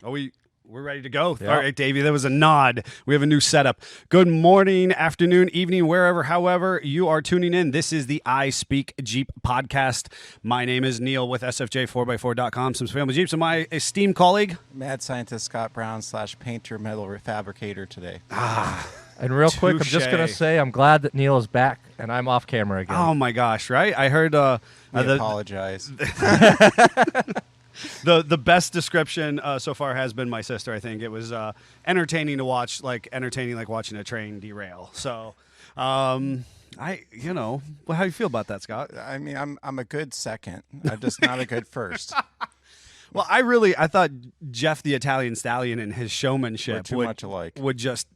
We're ready to go. Yep. All right, Davey, that was a nod. We have a new setup. Good morning, afternoon, evening, wherever, however you are tuning in. This is the I Speak Jeep podcast. My name is Neil with SFJ4x4.com, some family Jeeps, and my esteemed colleague, Mad Scientist Scott Brown / painter metal fabricator today. And real quick, I'm just going to say I'm glad that Neil is back and I'm off camera again. Oh my gosh, right? I heard I apologize. The best description so far has been my sister. I think it was entertaining to watch, like watching a train derail. So, how do you feel about that, Scott? I mean, I'm a good second. I'm just not a good first. Well, I thought Jeff the Italian Stallion and his showmanship much alike. Would just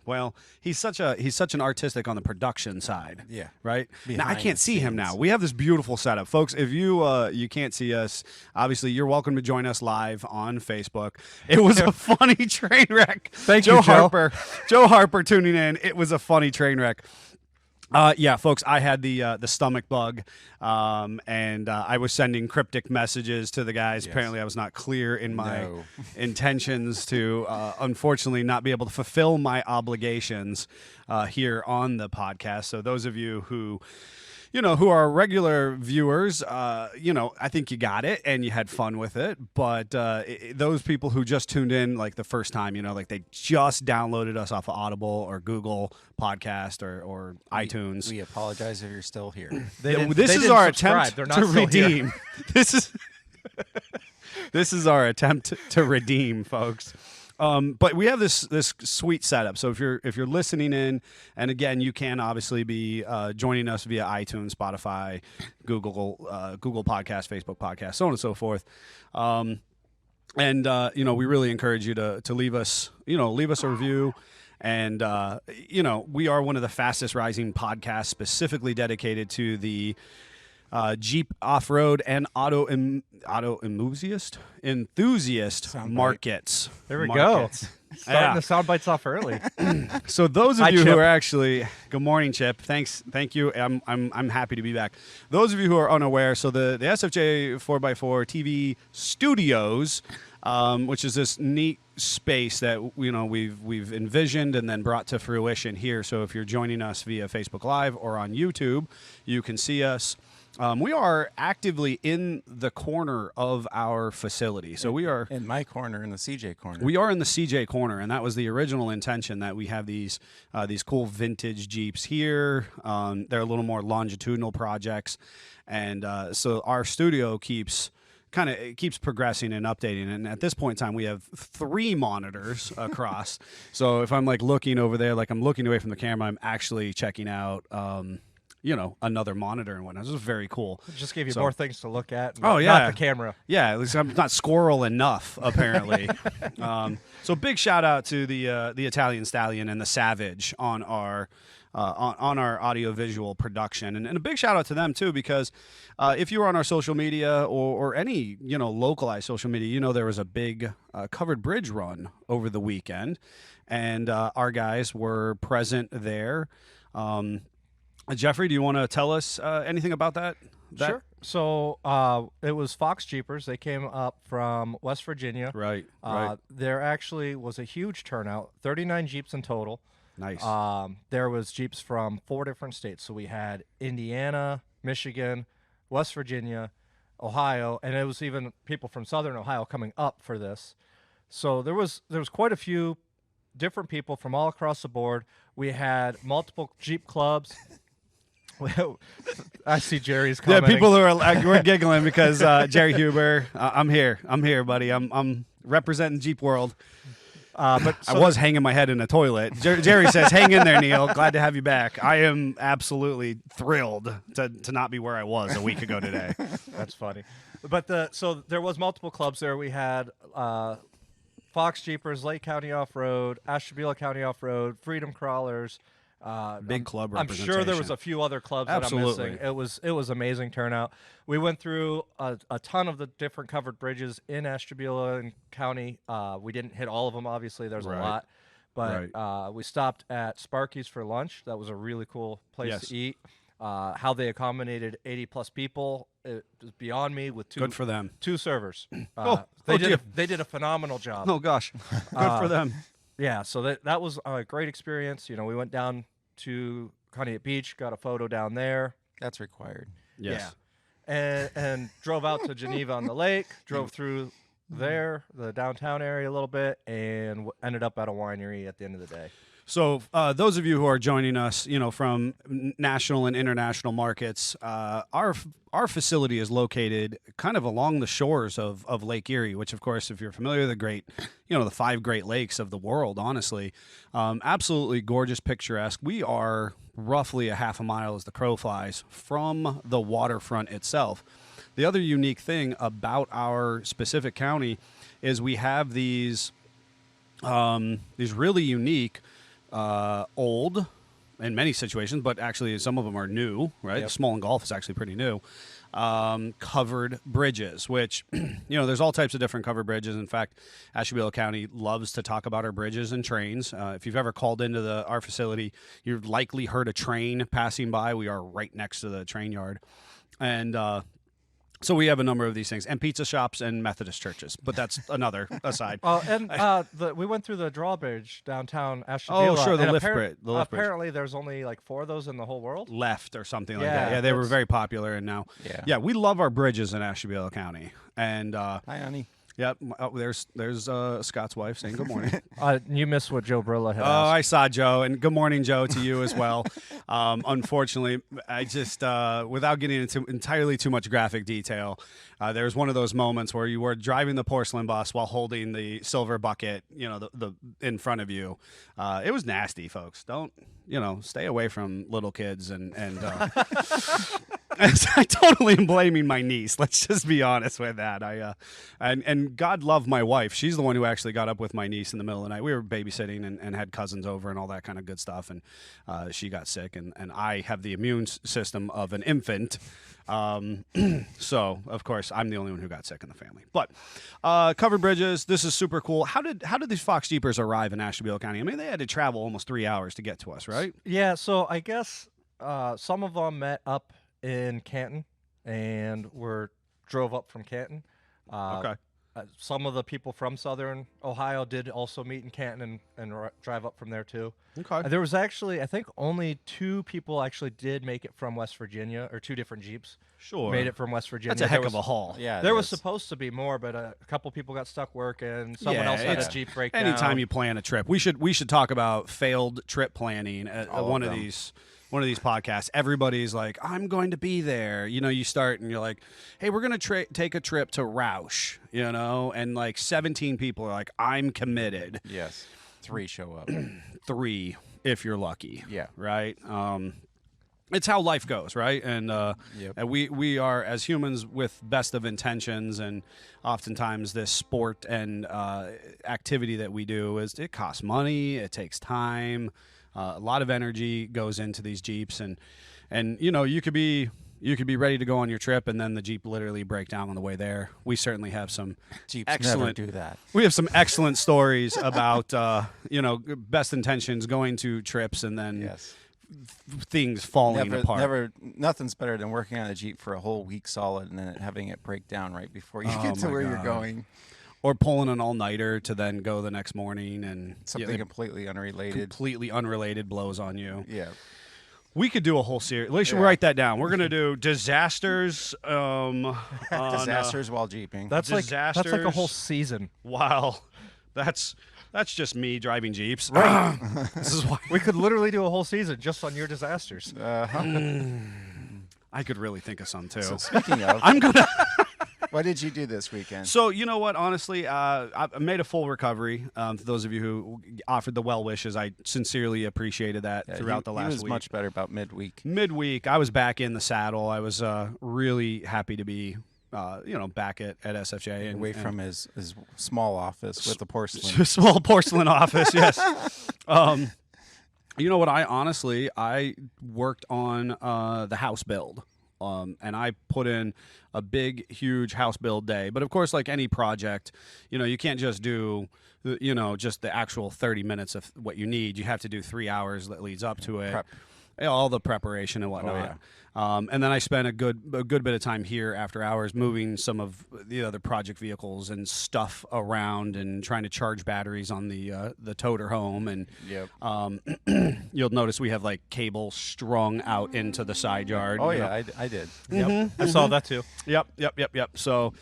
well, he's such an artistic on the production side. Yeah. Right? Now I Behind can't the see him scenes. now. We have this beautiful setup. Folks, if you can't see us, obviously you're welcome to join us live on Facebook. It was a funny train wreck. Thank you, Joe. Joe Harper tuning in. It was a funny train wreck. Yeah, folks, I had the stomach bug, and I was sending cryptic messages to the guys. Yes. Apparently, I was not clear in my No. intentions to, unfortunately, not be able to fulfill my obligations here on the podcast. So those of you who are regular viewers, I think you got it and you had fun with it. But those people who just tuned in like the first time, like they just downloaded us off of Audible or Google Podcast or iTunes. We apologize if you're still here. This is our attempt They're not to still here. redeem. This is our attempt to redeem, folks. But we have this sweet setup. So if you're listening in, and again, you can obviously be joining us via iTunes, Spotify, Google Podcast, Facebook Podcast, so on and so forth. We really encourage you to leave us a review. And we are one of the fastest rising podcasts specifically dedicated to the Jeep off-road and auto enthusiast markets. There we Markets. go. Starting the sound bites off early. So those of Hi, you Chip. who are actually, good morning, Chip. Thank you. I'm happy to be back. Those of you who are unaware, so the SFJ 4x4 TV studios, which is this neat space that we've envisioned and then brought to fruition here. So if you're joining us via Facebook Live or on YouTube, you can see us. We are actively in the corner of our facility. So we are In my corner, in the CJ corner. we are in the CJ corner, and that was the original intention, that we have these cool vintage Jeeps here. They're a little more longitudinal projects, and so our studio keeps progressing and updating. And at this point in time, we have 3 monitors across. So if I'm like looking over there, like I'm looking away from the camera, I'm actually checking out another monitor and whatnot. This is very cool. It just gave you So- more things to look at. Oh, yeah. Not the camera. Yeah, at least I'm not squirrel enough, apparently. So big shout out to the Italian Stallion and the Savage on our audio visual production, and a big shout out to them too, because if you were on our social media or any localized social media, there was a big covered bridge run over the weekend, and our guys were present there. Jeffrey, do you want to tell us anything about that? Sure. So it was Fox Jeepers. They came up from West Virginia. Right. There actually was a huge turnout, 39 Jeeps in total. Nice. There was Jeeps from 4 different states. So we had Indiana, Michigan, West Virginia, Ohio, and it was even people from Southern Ohio coming up for this. So there was quite a few different people from all across the board. We had multiple Jeep clubs. I see Jerry's Yeah, commenting. people who we're giggling because Jerry Huber, I'm here, buddy. I'm representing Jeep World. But I was hanging my head in a toilet. Jerry says, "Hang in there, Neil. Glad to have you back." I am absolutely thrilled to not be where I was a week ago today. That's funny. But so there was multiple clubs there. We had Fox Jeepers, Lake County Off-Road, Ashtabula County Off-Road, Freedom Crawlers. Big club I'm sure there was a few other clubs that I'm Absolutely. missing. It was amazing turnout. We went through a ton of the different covered bridges in Ashtabula and County. We didn't hit all of them, obviously. There's Right. a lot. But we stopped at Sparky's for lunch. That was a really cool place Yes. to eat. How they accommodated 80-plus people it was beyond me with Good for them. 2 servers. They did a phenomenal job. Oh gosh, good for them. Yeah, so that was a great experience. You know, we went down to Conneaut Beach, got a photo down there. That's required. Yes. Yeah. And drove out to Geneva on the lake, drove through there, the downtown area a little bit, and ended up at a winery at the end of the day. So those of you who are joining us, from national and international markets, our facility is located kind of along the shores of Lake Erie, which, of course, if you're familiar with the 5 Great Lakes of the world, honestly, absolutely gorgeous, picturesque. We are roughly a half a mile as the crow flies from the waterfront itself. The other unique thing about our specific county is we have these really unique, old in many situations, but actually some of them are new, right? Yep. Small and Golf is actually pretty new. Covered bridges, which, there's all types of different covered bridges. In fact, Ashtabula County loves to talk about our bridges and trains. If you've ever called into our facility, you've likely heard a train passing by. We are right next to the train yard. And, so we have a number of these things, and pizza shops and Methodist churches, but that's another aside. We went through the drawbridge downtown Ashtabula. Oh, sure, the and lift bridge. Apparently, there's only like 4 of those in the whole world. Left or something like Yeah, that. Yeah, they were very popular, and now, Yeah. we love our bridges in Ashtabula County. And Hi, honey. yep, there's Scott's wife saying good morning. You missed what Joe Brilla had Oh, asked. I saw Joe, and good morning, Joe, to you as well. Unfortunately, I just, without getting into entirely too much graphic detail, there's one of those moments where you were driving the porcelain bus while holding the silver bucket, the in front of you. It was nasty, folks. Don't, stay away from little kids and I totally am blaming my niece. Let's just be honest with that. And God love my wife. She's the one who actually got up with my niece in the middle of the night. We were babysitting and had cousins over and all that kind of good stuff. And she got sick. And I have the immune system of an infant. So, of course, I'm the only one who got sick in the family. But covered bridges, this is super cool. How did these Fox Jeepers arrive in Ashtabula County? I mean, they had to travel almost 3 hours to get to us, right? Yeah, so I guess some of them met up in Canton and drove up from Canton. Okay. Some of the people from Southern Ohio did also meet in Canton and drive up from there too. Okay. There was actually, I think, only 2 people actually did make it from West Virginia, or 2 different Jeeps. Sure. Made it from West Virginia. That's a heck of a haul. Yeah. There was supposed to be more, but a couple people got stuck working. Someone else had a Jeep breakdown. Anytime you plan a trip, we should talk about failed trip planning at one of these podcasts. Everybody's like, I'm going to be there. You start and you're like, hey, we're going to take a trip to Roush, and like 17 people are like, I'm committed. Yes. 3 show up. 3 if you're lucky. Yeah. Right. It's how life goes, right? And and we are, as humans, with best of intentions, and oftentimes this sport and activity that we do it costs money, it takes time, a lot of energy goes into these Jeeps, and you could be ready to go on your trip, and then the Jeep literally break down on the way there. We certainly have some Jeeps excellent never do that. We have some excellent stories about best intentions going to trips and then. Yes. Things falling apart. Nothing's better than working on a Jeep for a whole week solid and then having it break down right before you get to where you're going. Or pulling an all-nighter to then go the next morning and Something completely unrelated. Completely unrelated blows on you. Yeah. We could do a whole series. We should write that down. We're gonna do disasters. Disasters while Jeeping. That's like a whole season. Wow, that's just me driving Jeeps. Right. This is why we could literally do a whole season just on your disasters. I could really think of some too. So speaking of, I'm gonna. What did you do this weekend? So, you know what? Honestly, I made a full recovery. To those of you who offered the well wishes, I sincerely appreciated that throughout the last week. He was much better about midweek. Midweek, I was back in the saddle. I was really happy to be, back at SFJ. Away from his small office with the porcelain. Small porcelain office, yes. You know what? I worked on the house build. And I put in a big, huge house build day. But of course, like any project, you can't just do, just the actual 30 minutes of what you need. You have to do 3 hours that leads up to it. Prep. all the preparation and whatnot. And then I spent a good bit of time here after hours moving some of the other project vehicles and stuff around and trying to charge batteries on the toter home. And you'll notice we have like cable strung out into the side yard. Oh yeah, I did. Yep. I saw that too. Yep. So.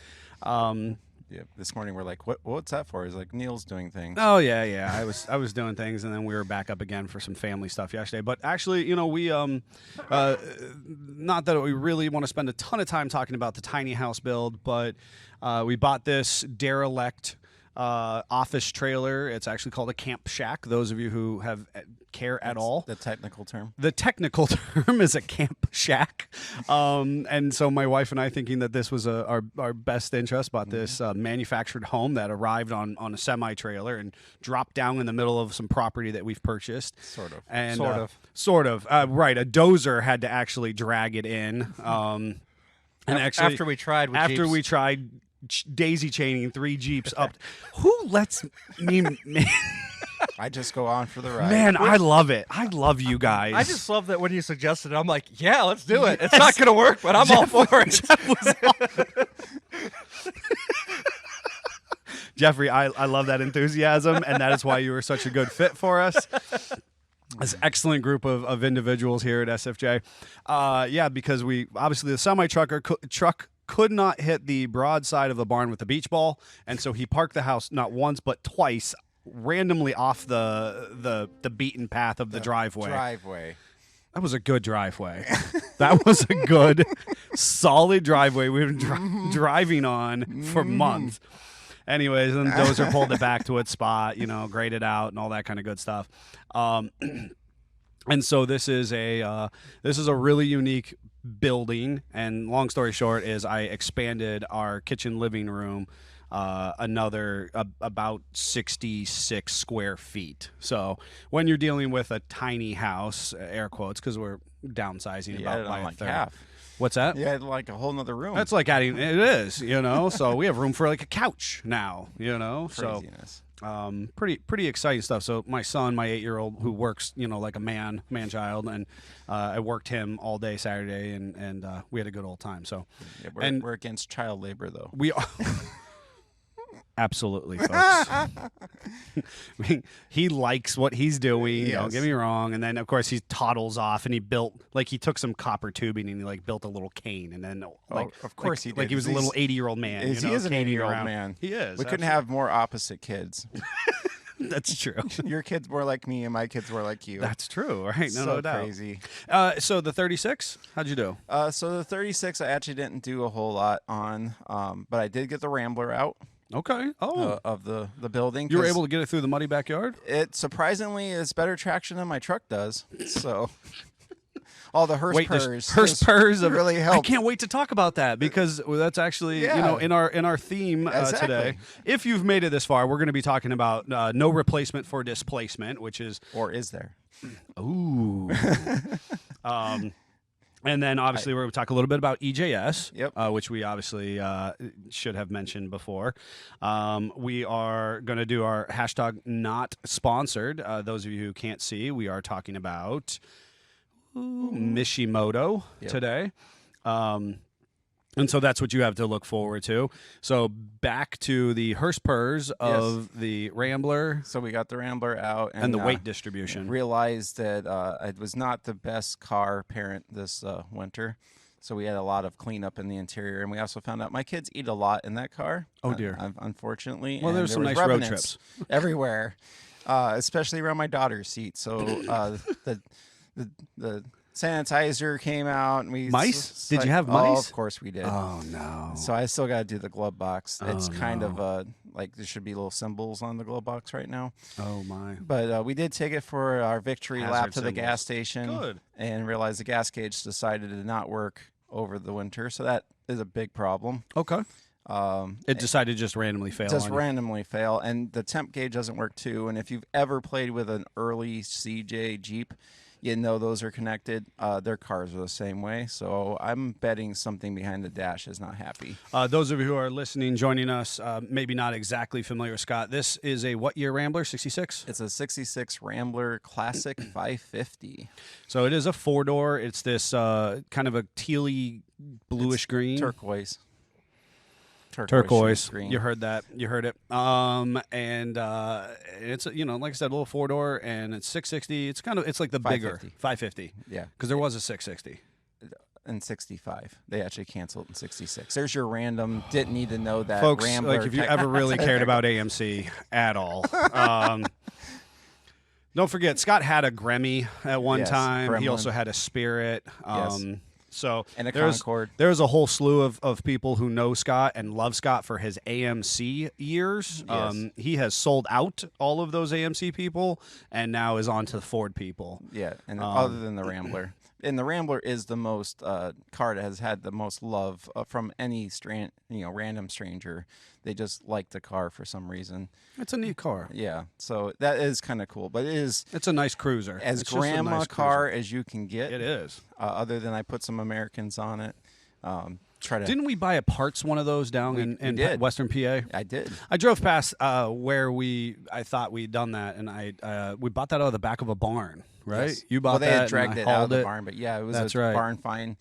Yeah, this morning we're like, what's that for? He's like, Neil's doing things. Oh yeah. I was doing things, and then we were back up again for some family stuff yesterday. But actually, we not that we really want to spend a ton of time talking about the tiny house build, but we bought this derelict office trailer. It's actually called a camp shack. Those of you who have care at all. The technical term. The technical term is a camp shack. And so my wife and I, thinking that this was our best interest, bought this manufactured home that arrived on a semi-trailer and dropped down in the middle of some property that we've purchased. Sort of. And, Sort of. Right. A dozer had to actually drag it in. And actually, after we tried with Jeeps. we tried daisy chaining 3 Jeeps up. Who lets me... I just go on for the ride. Man, I love it. I love you guys. I just love that when you suggested it, I'm like, yeah, let's do it. It's not going to work, but I'm all for it. Jeffrey, I love that enthusiasm, and that is why you were such a good fit for us. This excellent group of individuals here at SFJ. Because we obviously the truck could not hit the broad side of the barn with the beach ball, and so he parked the house not once but twice, randomly off the beaten path of the driveway. That was a good driveway. That was a good, solid driveway we've been driving on for months. Anyways, then Dozer pulled it back to its spot, graded out and all that kind of good stuff. And so this is a really unique building. And long story short is I expanded our kitchen living room another about 66 square feet. So when you're dealing with a tiny house, air quotes, because we're downsizing about by a third. Half. What's that? Yeah, like a whole nother room. That's like adding. It is, So we have room for like a couch now, Craziness. So pretty exciting stuff. So my son, my 8-year-old, who works, like a man child, and I worked him all day Saturday, and we had a good old time. So we're against child labor, though. We are. Absolutely, folks. He likes what he's doing. Yes. Don't get me wrong. And then, of course, he toddles off, and he took some copper tubing, and he built a little cane. And then, of course, he did. Like he was a little 80-year-old man. He is an 80-year-old man. He is. We couldn't have more opposite kids. That's true. Your kids were like me, and my kids were like you. That's true, right? No doubt. Crazy. So the 36, how'd you do? So the 36, I actually didn't do a whole lot on, but I did get the Rambler out. Okay. Oh, of the building. You were able to get it through the muddy backyard? It surprisingly is better traction than my truck does. So all the Hearst purrs really help. I can't wait to talk about that because that's actually in our theme today. If you've made it this far, we're going to be talking about no replacement for displacement, which is is there? Ooh. And then, obviously, we're going to talk a little bit about EJS, which we obviously should have mentioned before. We are going to do our hashtag not sponsored. Those of you who can't see, we are talking about Mishimoto today. And so that's what you have to look forward to. So back to the Hearst purrs of the Rambler. So we got the Rambler out. And the weight distribution. Realized that it was not the best car parent this winter. So we had a lot of cleanup in the interior. And we also found out my kids eat a lot in that car. Oh, dear. Unfortunately. Well, there's some nice road trips. Everywhere, especially around my daughter's seat. So the sanitizer came out, and we mice. Did you have mice? Oh, of course we did. Oh no! So I still got to do the glove box. It's kind of like there should be little symbols on the glove box right now. Oh my! But we did take it for our victory lap to the gas station. Good. And realized the gas gauge decided to not work over the winter, so that is a big problem. Okay. It decided to just randomly fail. Randomly fail, and the temp gauge doesn't work too. And if you've ever played with an early CJ Jeep, you know those are connected. Their cars are the same way. So I'm betting something behind the dash is not happy. Those of you who are listening, joining us, maybe not exactly familiar with Scott. This is a what year Rambler? 66? It's a 66 Rambler Classic 550. So it is a 4-door. It's this kind of a tealy bluish green. Turquoise. Turquoise. Green. You heard that. You heard it. And it's like I said, a little 4-door, and it's 660. It's like the bigger 550. Yeah, because there was a 660 in 65. They actually canceled in 66. There's your random. Didn't need to know that. Folks, Rambler like if you ever really cared about AMC at all. Don't forget, Scott had a Gremmy at one time. Gremlin. He also had a Spirit. Yes. So And a Concorde. There's a whole slew of people who know Scott and love Scott for his AMC years. Yes. He has sold out all of those AMC people and now is on to the Ford people. Yeah, and other than the Rambler. And the Rambler is the most car that has had the most love from any random stranger. They just like the car for some reason. It's a neat car. Yeah, so that is kind of cool. But it's a nice cruiser. As It's just a grandma nice car cruiser. as you can get. It is. Other than I put some Americans on it. Didn't we buy a parts one of those down in did. Western PA? I did. I drove past where I thought we'd done that, and we bought that out of the back of a barn, right? Yes. You bought they that, had dragged and I it out hauled of the it. barn, but yeah, it was That's a right. barn find.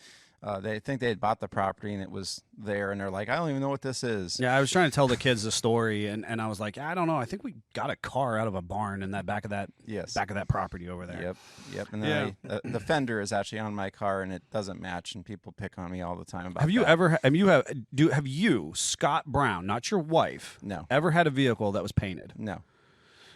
They think they had bought the property and it was there, and they're like, I don't even know what this is. Yeah, I was trying to tell the kids the story, and I was like, I don't know. I think we got a car out of a barn in that back of that property over there. Yep. And then the fender is actually on my car, and it doesn't match, and people pick on me all the time about Have you that. ever? Have you, Scott Brown, not your wife, No. ever had a vehicle that was painted? No.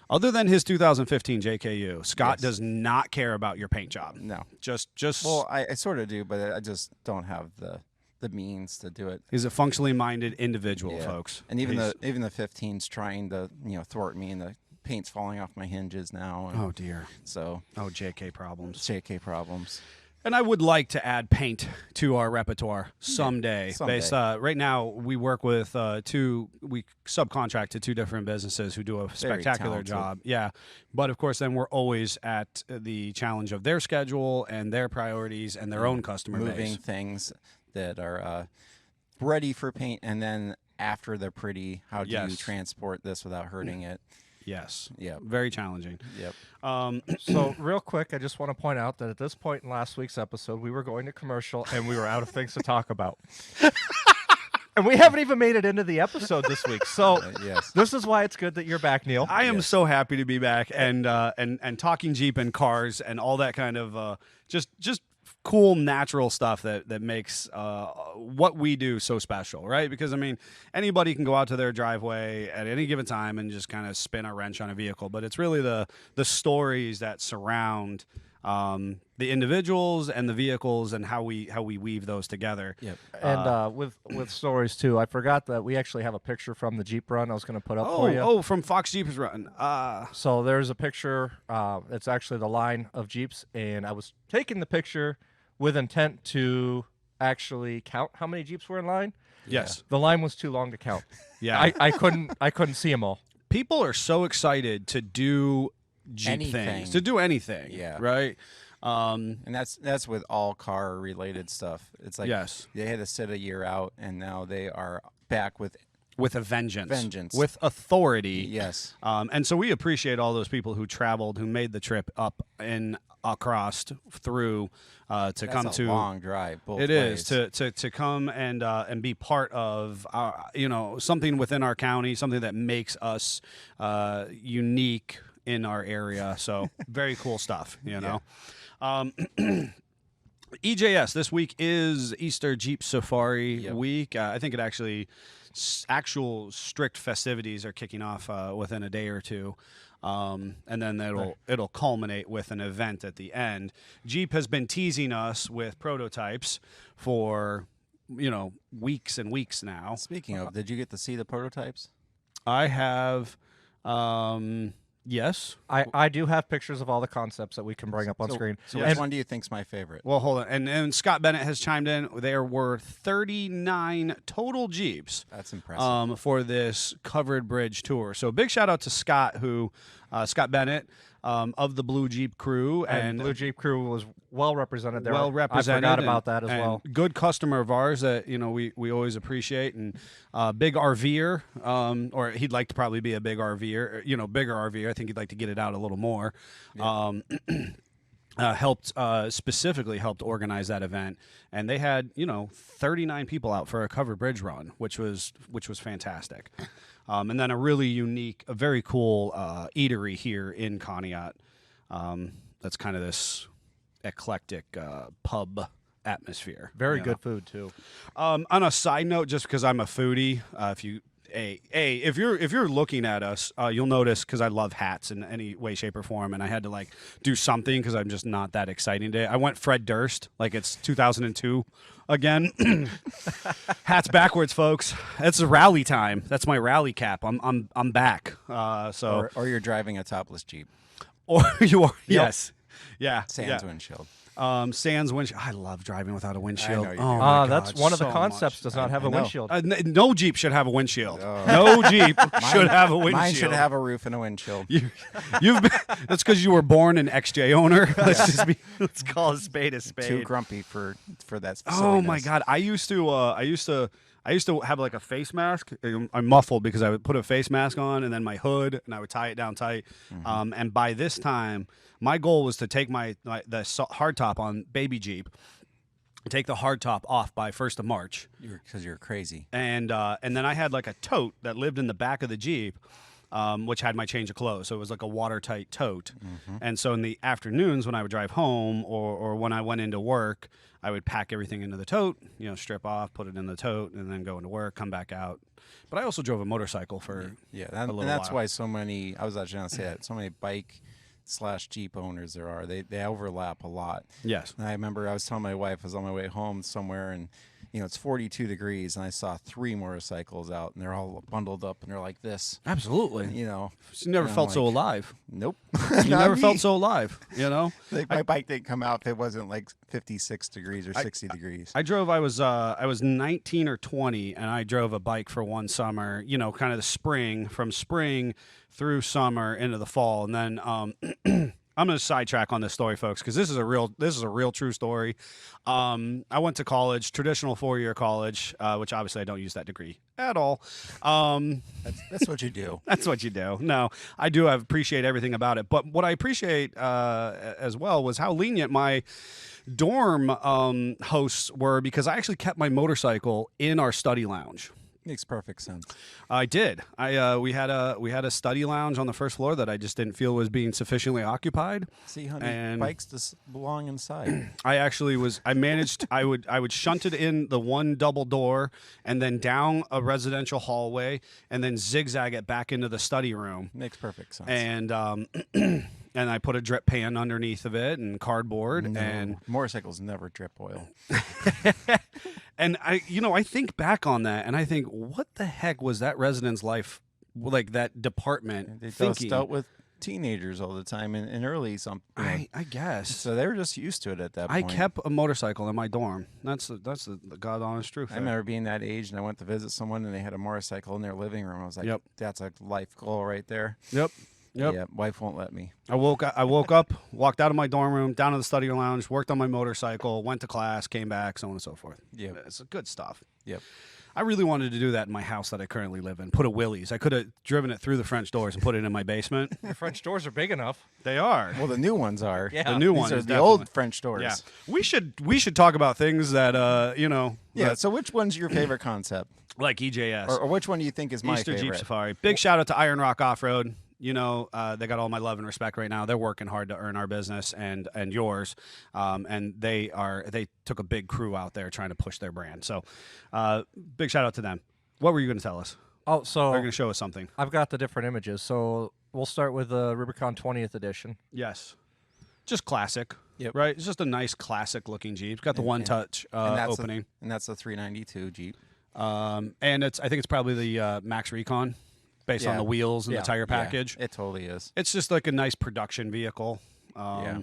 Other than his 2015 JKU, Scott Yes. does not care about your paint job. No. Just. Well, I sort of do, but I just don't have the means to do it. He's a functionally minded individual, Yeah. folks. And even the 15's trying to thwart me, and the paint's falling off my hinges now. And Oh dear. so JK problems. JK problems. And I would like to add paint to our repertoire someday. someday. Right now, we work with we subcontract to 2 different businesses who do a spectacular talented. job. Yeah. But of course, then we're always at the challenge of their schedule and their priorities and their own customer Moving base. things that are ready for paint, and then after they're pretty, how do you Yes. transport this without hurting it? Yes. Yep. Very challenging. Yep. So real quick, I just want to point out that at this point in last week's episode, we were going to commercial and we were out of things to talk about. And we haven't even made it into the episode this week. So Yes. this is why it's good that you're back, Neil. I am so happy to be back and talking Jeep and cars and all that kind of just cool natural stuff that makes what we do so special, right? Because I mean, anybody can go out to their driveway at any given time and just kind of spin a wrench on a vehicle, but it's really the stories that surround the individuals and the vehicles and how we weave those together. Yep. And with stories too, I forgot that we actually have a picture from the Jeep run I was going to put up for you. From Fox Jeep's run. So there's a picture. It's actually the line of Jeeps, and I was taking the picture with intent to actually count how many Jeeps were in line. Yes. The line was too long to count. Yeah. I couldn't see them all. People are so excited to do Jeep Anything. things, to do anything. Yeah. Right. And that's with all car related stuff. It's like Yes. they had to sit a year out, and now they are back with a vengeance. Vengeance. With authority. yes. And so we appreciate all those people who traveled, who made the trip up and across through to That's come a to. long drive. Both It ways. is to come and be part of something within our county, something that makes us unique in our area. So very cool stuff, EJS this week is Easter Jeep Safari week. I think it actually actual strict festivities are kicking off within a day or two. And then it'll culminate with an event at the end. Jeep has been teasing us with prototypes for weeks and weeks now. Speaking of, did you get to see the prototypes? I have, yes. I do have pictures of all the concepts that we can bring up on screen. So Yes. which one do you think's my favorite? Well, hold on. And Scott Bennett has chimed in. There were 39 total Jeeps That's impressive. for this covered bridge tour. So big shout out to Scott, Scott Bennett, of the Blue Jeep crew, And Blue Jeep crew was well represented there. well represented. I forgot about that as and well. Good customer of ours that we always appreciate, and big RVer, or he'd like to probably be a big RVer, bigger RVer. I think he'd like to get it out a little more. Yeah. Specifically helped organize that event, and they had 39 people out for a covered bridge run, which was fantastic. And then a really unique, a very cool eatery here in Conneaut. That's kind of this eclectic pub atmosphere. Very good food too. On a side note, just because I'm a foodie, if you're looking at us, you'll notice, because I love hats in any way, shape, or form, and I had to do something because I'm just not that exciting today. I went Fred Durst, like it's 2002 again. Hats backwards, folks. It's rally time. That's my rally cap. I'm back. So or you're driving a topless Jeep. or you are yes, yeah, Sans yeah. windshield. Sans windshield. I love driving without a windshield. I know you Oh do. my That's God, one of the so concepts. much. Does not have a know. windshield. No Jeep should have a windshield. No Jeep should have a windshield. Mine should have a roof and a windshield. You've been, that's because you were born an XJ owner. Let's call a spade a spade. Too grumpy for that. Oh my God! I used to have like a face mask. I'm muffled because I would put a face mask on and then my hood, and I would tie it down tight. And by this time, my goal was to take the hardtop on Baby Jeep, take the hardtop off by 1st of March. Because you're crazy. And then I had like a tote that lived in the back of the Jeep, which had my change of clothes. So it was like a watertight tote. And so in the afternoons when I would drive home or when I went into work, I would pack everything into the tote, strip off, put it in the tote, and then go into work, come back out. But I also drove a motorcycle for a little and that's while. why so many. I was actually going to say that so many bike/Jeep owners there are. They overlap a lot. Yes. And I remember I was telling my wife I was on my way home somewhere, and it's 42 degrees, and I saw 3 motorcycles out, and they're all bundled up, and they're like this. Absolutely. You never and felt I'm so like, alive. Nope. You never felt so alive, Like my bike didn't come out if it wasn't like 56 degrees or 60 degrees. I was 19 or 20, and I drove a bike for one summer, kind of the spring, from spring through summer into the fall. And then I'm going to sidetrack on this story, folks, because this is a real true story. I went to college, traditional 4-year college, which obviously I don't use that degree at all. That's what you do. That's what you do. No, I do. I appreciate everything about it. But what I appreciate as well was how lenient my dorm hosts were, because I actually kept my motorcycle in our study lounge. Makes perfect sense. I did. We had a study lounge on the first floor that I just didn't feel was being sufficiently occupied. See, honey, And bikes just belong inside. I managed. I would shunt it in the one double door, and then down a residential hallway, and then zigzag it back into the study room. Makes perfect sense. And and I put a drip pan underneath of it and cardboard. No, And motorcycles never drip oil. and I think back on that, and I think, what the heck was that resident's life like? That department They thinking. dealt with teenagers all the time and early I guess. So they were just used to it at that point. I kept a motorcycle in my dorm. That's the god honest truth. I remember being that age, and I went to visit someone, and they had a motorcycle in their living room. I was like, Yep. That's a life goal right there. Yep. Yeah, wife won't let me. I woke up, walked out of my dorm room, down to the study lounge, worked on my motorcycle, went to class, came back, so on and so forth. Yeah. It's good stuff. Yep. I really wanted to do that in my house that I currently live in. Put a Willys. I could have driven it through the French doors and put it in my basement. The French doors are big enough. They are. Well, the new ones are. Yeah. The new These one are is the definitely- old French doors. Yeah. We should talk about things that Yeah. that- So which one's your favorite concept, like EJS. or which one do you think is my Easter favorite? Jeep Safari. Big shout out to Iron Rock Off Road. They got all my love and respect right now. They're working hard to earn our business and yours, and they took a big crew out there trying to push their brand. So, big shout out to them. What were you going to tell us? Oh, so They're going to show us something. I've got the different images. So we'll start with the Rubicon 20th edition. Yes, just classic. Yep. Right. It's just a nice classic looking Jeep. It's got the one touch opening, And that's a 392 Jeep. and I think it's probably the Max Recon, based on Yeah. the wheels and Yeah. the tire Yeah, package. it totally is. It's just like a nice production vehicle. Yeah.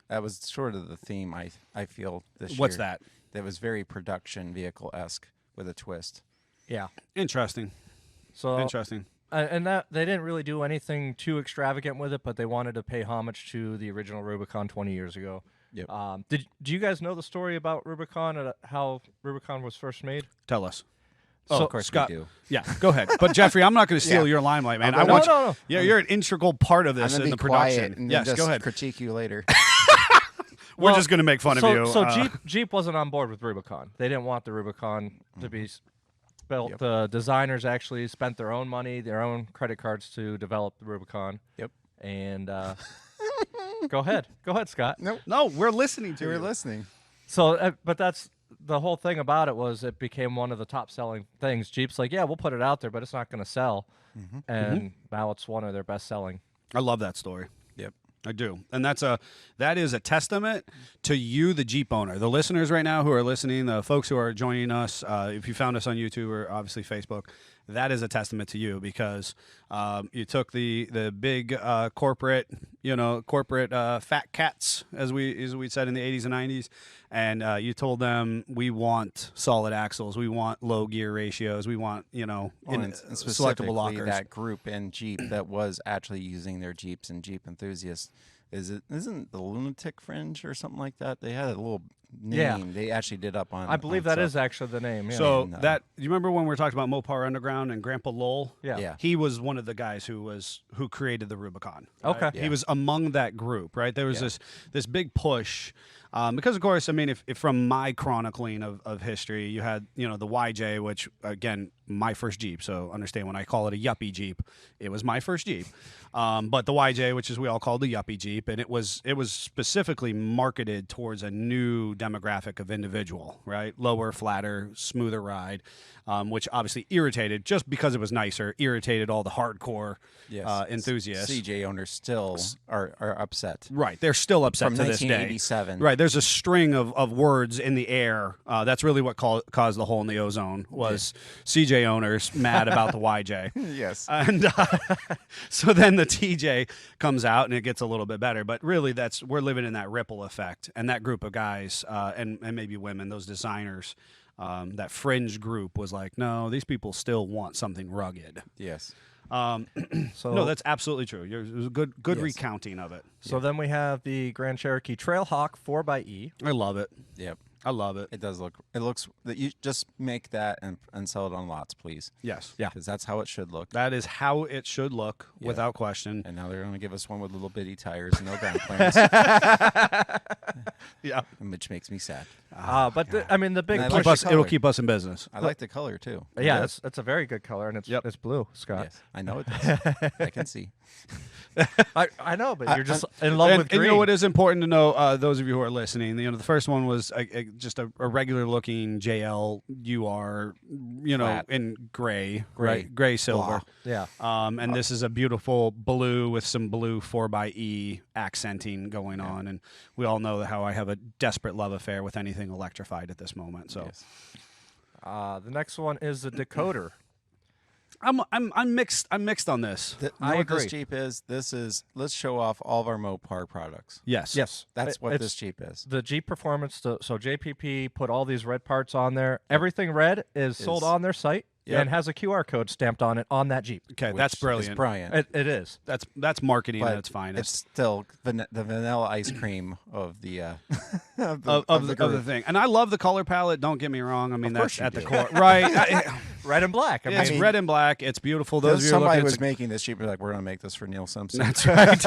That was sort of the theme I feel this year. What's that? That was very production vehicle-esque with a twist. Yeah. Interesting. So Interesting. And that they didn't really do anything too extravagant with it, but they wanted to pay homage to the original Rubicon 20 years ago. Yep. Do you guys know the story about Rubicon and how Rubicon was first made? Tell us. Oh, So, of course Scott, we do. Yeah, go ahead. But Jeffrey, I'm not going to steal your limelight, man. I want you, no. Yeah, you're an integral part of I'm this gonna in be the production. quiet and Yes, just go ahead. critique you later. We're just going to make fun of you. So Jeep wasn't on board with Rubicon. They didn't want the Rubicon to be built. Yep. The designers actually spent their own money, their own credit cards to develop the Rubicon. Yep. And go ahead, Scott. Nope. No, we're listening to You were you. listening. So, but that's the whole thing about it was it became one of the top selling things. Jeep's like, yeah, we'll put it out there, but it's not going to sell. And now it's one of their best selling. I love that story. Yep. I do. And that is a testament to you, the Jeep owner. The listeners right now who are listening, the folks who are joining us, if you found us on YouTube or obviously Facebook, that is a testament to you because you took the big corporate fat cats, as we said in the 80s and 90s, and you told them we want solid axles, we want low gear ratios, we want And selectable specifically lockers. that group in Jeep that was actually using their Jeeps and Jeep enthusiasts. Isn't the Lunatic Fringe or something like that? They had a little name. Yeah. They actually did up on. I believe on that is stuff. actually the name. Yeah. So And, that you remember when we were talking about Mopar Underground and Grandpa Lowell? yeah. He was one of the guys who created the Rubicon. Right? Okay. Yeah. He was among that group, right? There was Yeah. this big push. Because of course, I mean, if from my chronicling of history, you had the YJ, which again, my first Jeep. So understand when I call it a yuppie Jeep, it was my first Jeep. But the YJ, which is we all call the yuppie Jeep, and it was specifically marketed towards a new demographic of individual, right? Lower, flatter, smoother ride, which obviously irritated just because it was nicer. Irritated all the hardcore enthusiasts. CJ owners still are upset. Right, they're still upset From to this day. 1987. Right, there's a string of words in the air. That's really what caused the hole in the ozone was CJ owners mad about the YJ. Yes. And so then the TJ comes out and it gets a little bit better. But really, we're living in that ripple effect. And that group of guys and maybe women, those designers, that fringe group was like, no, these people still want something rugged. Yes. So No, that's absolutely true. It was a good Yes. recounting of it. So then we have the Grand Cherokee Trailhawk 4xe. I love it. Yep. I love it. It does look. It looks that you just make that and sell it on lots, please. Yes. Yeah. Because that's how it should look. That is how it should look, Yeah. without question. And now they're going to give us one with little bitty tires and no ground clearance, Yeah. which makes me sad. But the big And I push. like the It'll color. keep us in business. I like the color too. Yeah, it's a very good color, and it's blue, Scott. Yes, I know it does. I can see. I know, but you're just in love with And green. you know what is important to know, those of you who are listening, the first one was just a regular looking JL UR, Flat. in gray, Gray. right? Gray silver. Yeah. And this is a beautiful blue with some blue 4xe accenting going on. And we all know how I have a desperate love affair with anything electrified at this moment. So Yes. The next one is the Decoder. I'm mixed on this. You know I what this agree. Jeep is? Let's show off all of our Mopar products. Yes. Yes, That's what it's this Jeep is. The Jeep Performance. So JPP put all these red parts on there. Everything red is sold on their site Yep. and has a QR code stamped on it on that Jeep. Okay, which that's is brilliant. brilliant. It is. That's marketing But at its finest. It's still the vanilla ice cream of the of of the group. thing. And I love the color palette. Don't get me wrong. I mean, Of course that's you at do. the core, right? Red and black. I It's mean, red and black. It's beautiful. Those of you who are Somebody looking, was it's making this Jeep. Like, we're gonna make this for Neil Simpson. that's right.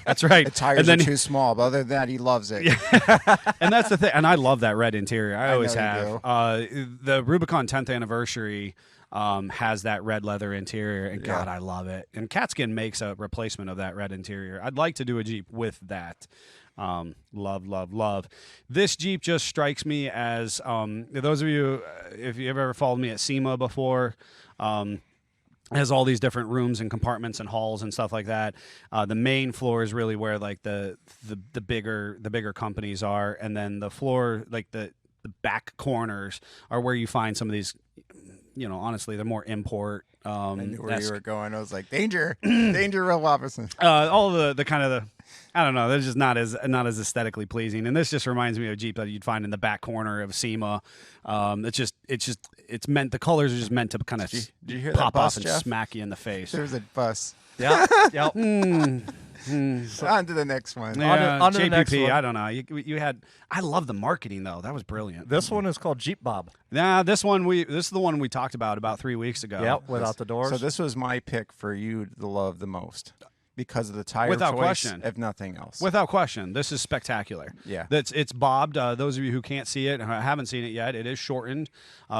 That's right. The tires and then, are too small, but other than that, he loves it. and that's the thing. And I love that red interior. I always know have. you The Rubicon 10th anniversary has that red leather interior, and God, I love it. And Catskin makes a replacement of that red interior. I'd like to do a Jeep with that. Love. This Jeep just strikes me as those of you, if you've ever followed me at SEMA before, has all these different rooms and compartments and halls and stuff like that. The main floor is really where like the bigger companies are, and then the floor, like the back corners, are where you find some of these. Honestly, they're more import. I knew where you were going. I was like, danger, danger, Will Wapperson. All the kind of I don't know. They're just not as aesthetically pleasing. And this just reminds me of a Jeep that you'd find in the back corner of SEMA. It's meant, the colors are just meant to kind of Did you hear pop that bus, off and Jeff? smack you in the face. There's a bus. Yeah. Yep. On to the next one. Yeah, on to the JPP, next one. I don't know. You had. I love the marketing though. That was brilliant. This one is called Jeep Bob. Nah, this is the one we talked about 3 weeks ago. Yep, without the doors. So this was my pick for you to love the most because of the tire Without choice, question. if nothing else. Without question, this is spectacular. Yeah. It's bobbed. Those of you who can't see it and haven't seen it yet, it is shortened,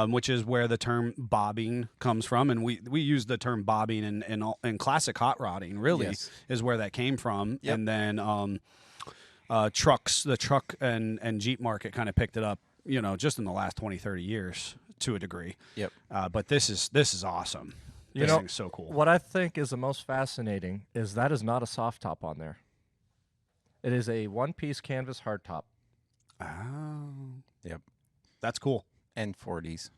which is where the term bobbing comes from. And we use the term bobbing in classic hot rodding. Really, Yes. is where that came from. Yep. And then the truck and Jeep market kind of picked it up. Just in the last 20, 30 years to a degree. Yep. But this is awesome. This thing's so cool. What I think is the most fascinating is that is not a soft top on there. It is a one-piece canvas hardtop. Oh. Yep. That's cool. And 40s.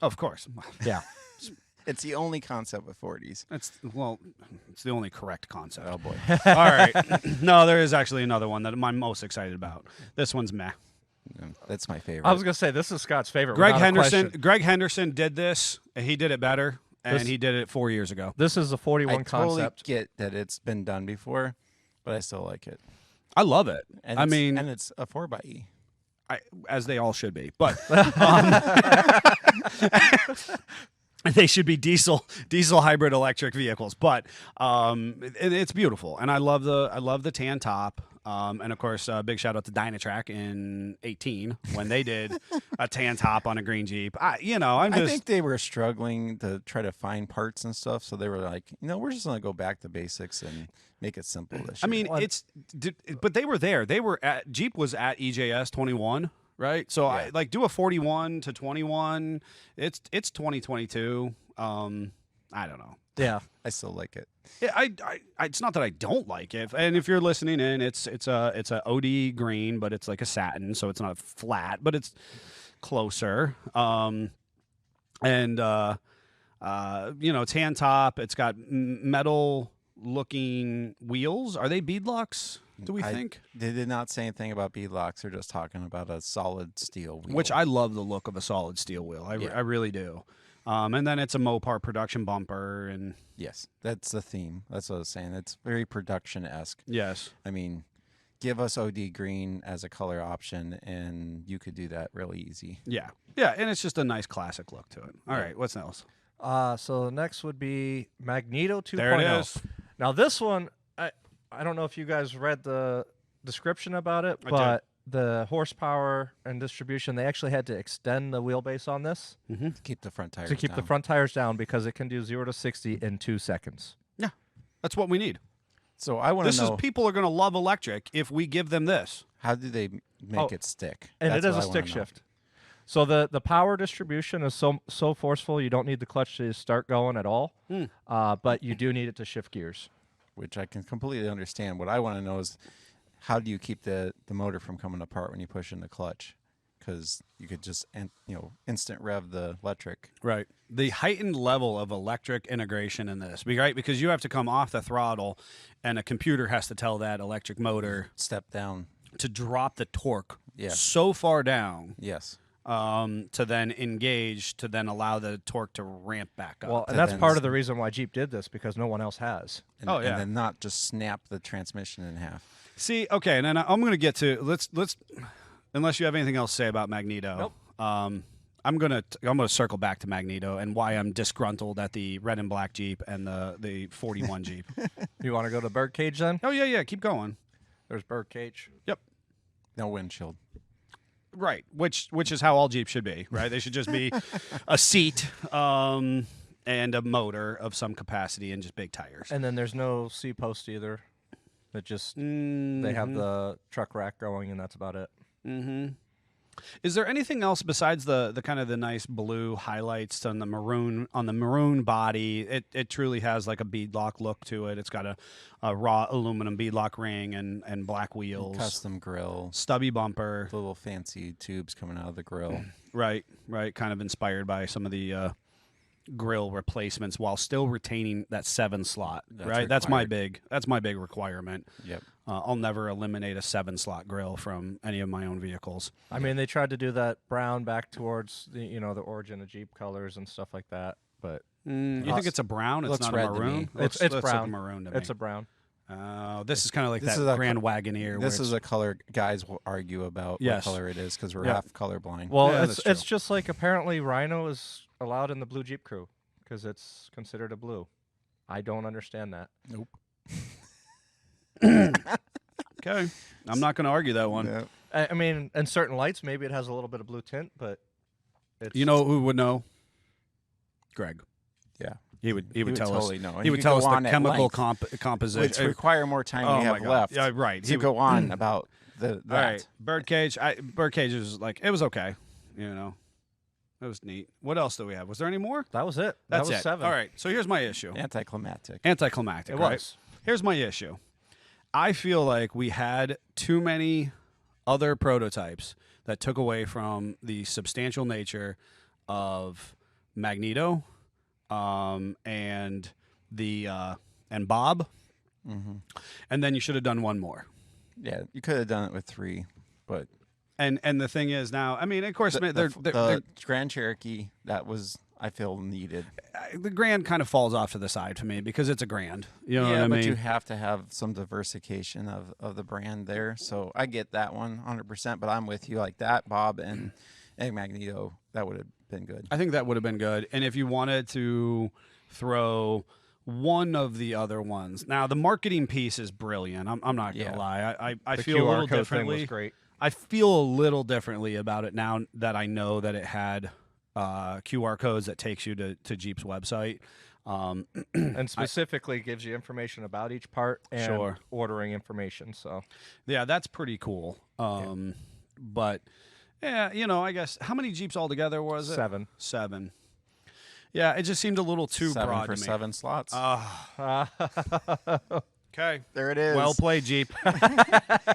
Of course. Yeah. It's the only concept with 40s. It's the only correct concept. Oh boy. All right. No, there is actually another one that I'm most excited about. This one's meh. That's my favorite. I was going to say, this is Scott's favorite. Greg without a Henderson. question. Greg Henderson did this, and he did it better, and This- he did it 4 years ago. This is a 41 I totally concept. get that it's been done before, but I still like it. I love it. And I it's- mean, and it's a 4xe. as they all should be, but they should be diesel hybrid electric vehicles. But it's beautiful, and I love the tan top. And of course, big shout out to Dynatrack in 18 when they did a tan top on a green Jeep. I think they were struggling to try to find parts and stuff, so they were like, we're just gonna go back to basics and make it simple this year. I mean, but they were there. Jeep was at EJS 21, right? So Yeah. I do a 41 to 21. It's 2022. I don't know. Yeah. I still like it. Yeah, it's not that I don't like it. And if you're listening in, it's a OD green, but it's like a satin, so it's not flat, but it's closer. Tan top. It's got metal looking wheels. Are they beadlocks? Do we think? They did not say anything about beadlocks. They're just talking about a solid steel wheel. Which I love the look of a solid steel wheel. I really do. And then it's a Mopar production bumper, and yes, that's the theme. That's what I was saying. It's very production-esque. yes, I mean, give us OD green as a color option, and you could do that really easy. yeah, and it's just a nice classic look to it. All right, what's else? So the next would be Magneto 2.0. There it is. Now this one, I don't know if you guys read the description about it, I but the horsepower and distribution, they actually had to extend the wheelbase on this To keep the front tires to keep the down. front tires down because it can do 0 to 60 in 2 seconds. Yeah, that's what we need. So I want to This know, is people are going to love electric if we give them this. how do they make it stick? And That's it is what a I stick wanna know. shift. So the power distribution is so forceful, you don't need the clutch to start going at all, but you do need it to shift gears. Which I can completely understand. What I want to know is, how do you keep the motor from coming apart when you push in the clutch? Because you could just instant rev the electric. Right. The heightened level of electric integration in this, right? Because you have to come off the throttle, and a computer has to tell that electric motor Step down. to drop the torque Yeah. so far down Yes. to then engage, to then allow the torque to ramp back up. Well, and to that's then part s- of the reason why Jeep did this, because no one else has. And, Oh, yeah. and then not just snap the transmission in half. See, okay, and then I'm going to get to let's unless you have anything else to say about Magneto. Nope. I'm gonna circle back to Magneto and why I'm disgruntled at the red and black Jeep and the 41 Jeep. You want to go to Birdcage then? Oh yeah, keep going. There's Birdcage. Yep. No windshield. Right, which is how all Jeeps should be, right? They should just be a seat and a motor of some capacity and just big tires. And then there's no C post either. It just they have the truck rack going, and that's about it. Mm-hmm. Is there anything else besides the kind of the nice blue highlights on the maroon body? It truly has like a beadlock look to it. It's got a raw aluminum beadlock ring and black wheels, Custom grill. stubby bumper. Little fancy tubes coming out of the grill. Right. Kind of inspired by some of the grill replacements while still retaining that 7 slot. That's right, that's my required. big requirement. Yep. I'll never eliminate a 7 slot grill from any of my own vehicles. I mean, they tried to do that brown back towards the the origin of Jeep colors and stuff like that, but You think it's a brown? It's looks not a red to maroon. me. It's Looks like brown. a maroon to me. it's a brown. This is kind of like This that is a Grand Wagoneer. This where is a color guys will argue about Yes. what color it is because we're Yeah. half colorblind. Well, Yeah, it's that's true. just like apparently Rhino is allowed in the blue Jeep crew because it's considered a blue. I don't understand that. Nope. okay. I'm not going to argue that one. Yeah. I mean, in certain lights, maybe it has a little bit of blue tint, but it's You know who would know? Greg. Yeah. He would tell totally us. know. And He you would could tell go us on the at chemical length, composition. which require more time Oh we my have God. left. Yeah, right. To go on about that. All right, Birdcage. Birdcage is like it was okay. It was neat. What else do we have? Was there any more? that was it. That's that was it. 7. All right. So here's my issue. Anticlimactic. Anticlimactic. It right? was. Here's my issue. I feel like we had too many other prototypes that took away from the substantial nature of Magneto, and and Bob, Mm-hmm. and then you should have done one more. Yeah, you could have done it with 3, but And the thing is now, I mean, of course, the they're Grand Cherokee that was I feel needed. the Grand kind of falls off to the side for me because it's a Grand. You know what I but mean? you have to have some diversification of the brand there. So I get that one 100%, but I'm with you like that, Bob and Magneto. That would have been good. I think that would have been good. And if you wanted to throw one of the other ones, now the marketing piece is brilliant. I'm not gonna Yeah. lie. I The feel QR a little code thing differently. was great. I feel a little differently about it now that I know that it had QR codes that takes you to Jeep's website. And specifically gives you information about each part and Sure. ordering information. So Yeah, that's pretty cool. But yeah, I guess how many Jeeps altogether was it? 7. 7. Yeah, it just seemed a little too 7 broad for to me. 7 slots. Okay. There it is. Well played, Jeep.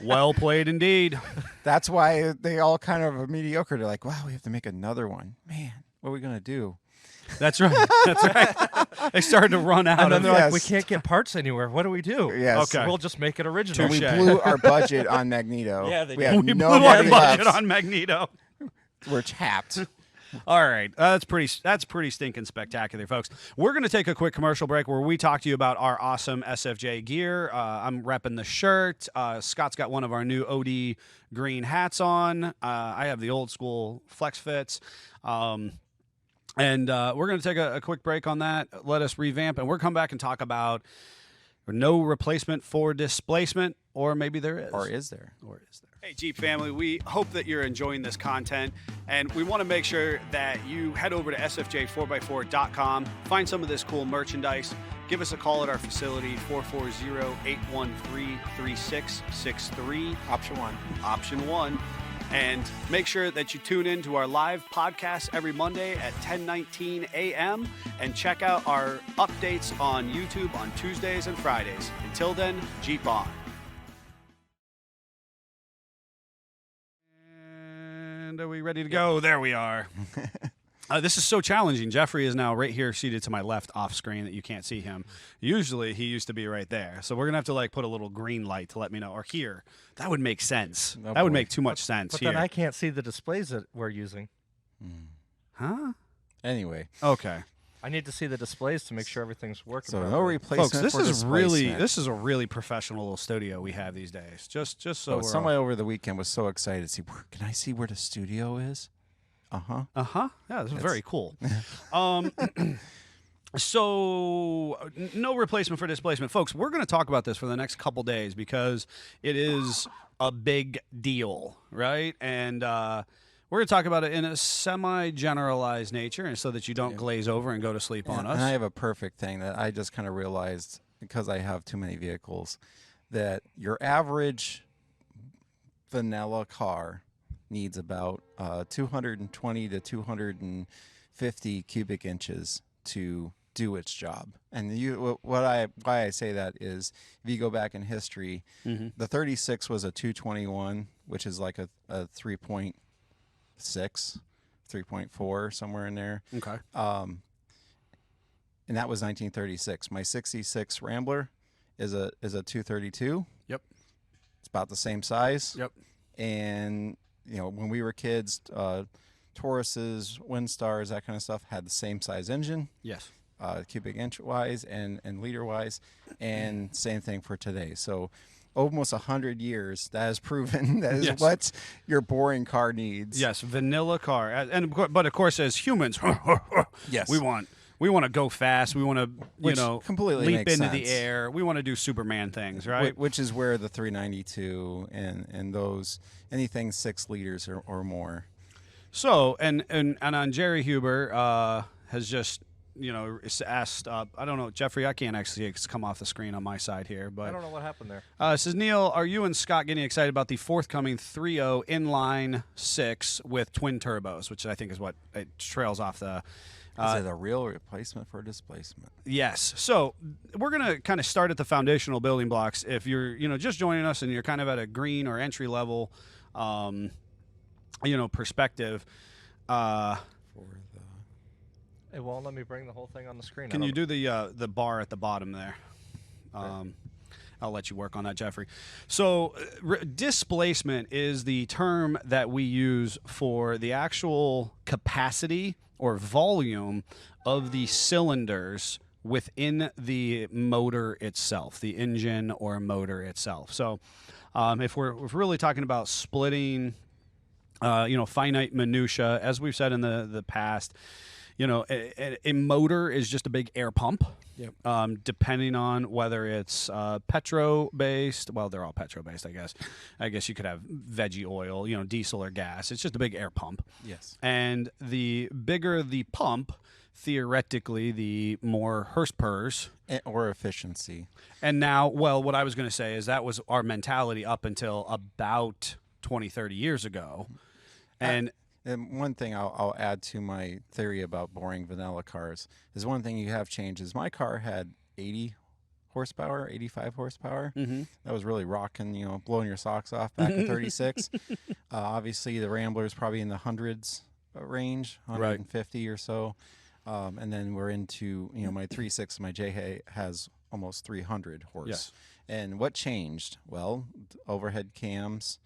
Well played indeed. That's why they all kind of are mediocre. They're like, wow, we have to make another one. Man, what are we going to do? That's right. That's right. They started to run out And then of they're like, we Yes. can't get parts anywhere. What do we do? Yes. Okay. We'll just make it original. We Touche. blew our budget on Magneto. Yeah, they we did. have we no blew our money budget left. on Magneto. We're tapped. All right, that's pretty stinking spectacular, folks. We're going to take a quick commercial break where we talk to you about our awesome SFJ gear. I'm repping the shirt. Scott's got one of our new OD green hats on. I have the old school Flex Fits. And we're going to take a quick break on that. Let us revamp, and we'll come back and talk about no replacement for displacement, or maybe there is. Or is there? Or is there? Hey, Jeep family, we hope that you're enjoying this content, and we want to make sure that you head over to sfj4x4.com, find some of this cool merchandise, give us a call at our facility, 440-813-3663, option 1, and make sure that you tune in to our live podcast every Monday at 10:19 a.m. and check out our updates on YouTube on Tuesdays and Fridays. Until then, Jeep on. And are we ready to go? There we are. This is so challenging. Jeffrey is now right here seated to my left off screen that you can't see him. Usually he used to be right there. So we're going to have to put a little green light to let me know. Or here. That would make sense. Oh, that would boy. make too much sense But here. then I can't see the displays that we're using. Huh? Anyway, Okay. I need to see the displays to make sure everything's working. so no properly. replacement Folks, this for is really displacement. a really professional little studio we have these days. Just so So we're somebody over the weekend was so excited to see. Can I see where the studio is? Yeah, this is very cool. So no replacement for displacement, folks. We're going to talk about this for the next couple days because it is a big deal, right? And we're going to talk about it in a semi-generalized nature, and so that you don't glaze over and go to sleep on us. And I have a perfect thing that I just kind of realized because I have too many vehicles that your average vanilla car needs about 220 to 250 cubic inches to do its job. And why I say that is if you go back in history, the 36 was a 221, which is like a 3.6, 3.4, somewhere in there. Okay. and that was 1936. My 66 Rambler is a 232. Yep. It's about the same size. Yep. And when we were kids, Tauruses, Windstars, that kind of stuff had the same size engine. Yes. Cubic inch wise and liter wise, and same thing for today. So almost 100 years that has proven that is what your boring car needs. Yes, vanilla car, but of course as humans, Yes. we want to go fast. We want to Which completely leap makes into the sense. air. We want to do Superman things, right? Which is where the 392 and those anything 6 liters or more. So and on Jerry Huber has just asked. I don't know, Jeffrey. I can't actually come off the screen on my side here, but I don't know what happened there. It says, Neil, are you and Scott getting excited about the forthcoming 3.0 inline 6 with twin turbos, which I think is what it trails off the. Is it a real replacement for displacement? Yes. So we're going to kind of start at the foundational building blocks. If you're just joining us and you're kind of at a green or entry level, perspective. It won't let me bring the whole thing on the screen. Can you do the bar at the bottom there? I'll let you work on that, Jeffrey. So displacement is the term that we use for the actual capacity or volume of the cylinders within the motor itself, the engine or motor itself. So if we're really talking about splitting, finite minutia, as we've said in the past, a motor is just a big air pump. Yep. Depending on whether it's petro-based, well, they're all petro-based, I guess. I guess you could have veggie oil, diesel or gas. It's just a big air pump. Yes. And the bigger the pump, theoretically, the more horsepower. Or efficiency. And now, well, what I was going to say is that was our mentality up until about 20, 30 years ago. And one thing I'll add to my theory about boring vanilla cars is one thing you have changed is my car had 80 horsepower, 85 horsepower. Mm-hmm. That was really rocking, blowing your socks off back in 36. Obviously, the Rambler is probably in the hundreds range, 150 or so. And then we're into, my 3.6, my J has almost 300 horse. Yes. And what changed? Well, overhead cams,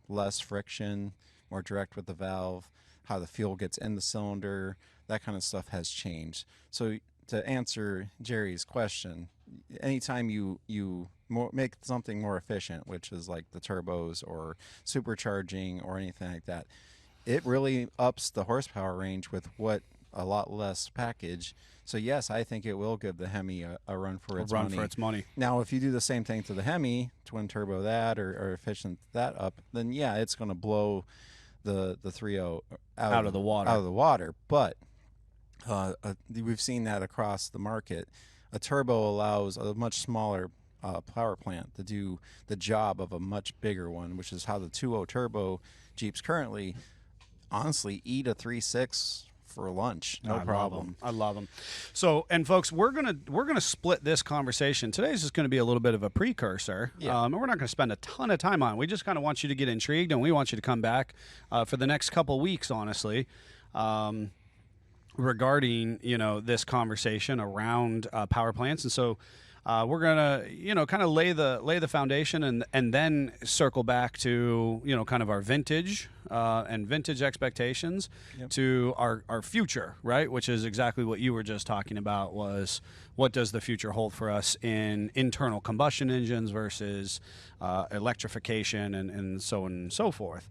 less friction, more direct with the valve, how the fuel gets in the cylinder, that kind of stuff has changed. So to answer Jerry's question, anytime you make something more efficient, which is like the turbos or supercharging or anything like that, it really ups the horsepower range with a lot less package. So yes, I think it will give the Hemi a run for its money. Now, if you do the same thing to the Hemi, twin turbo that or efficient that up, then yeah, it's going to blow the 3.0 out of the water. But we've seen that across the market. A turbo allows a much smaller power plant to do the job of a much bigger one, which is how the 2.0 turbo Jeeps currently honestly eat a 3.6 for lunch, no problem. I love them. So, and folks, we're gonna split this conversation. Today's just going to be a little bit of a precursor. Yeah. And we're not going to spend a ton of time on it. We just kind of want you to get intrigued, and we want you to come back for the next couple weeks, honestly, regarding this conversation around power plants. And so we're gonna kind of lay the foundation and then circle back to kind of our vintage and vintage expectations to our future, right, which is exactly what you were just talking about, was what does the future hold for us in internal combustion engines versus electrification and so on and so forth.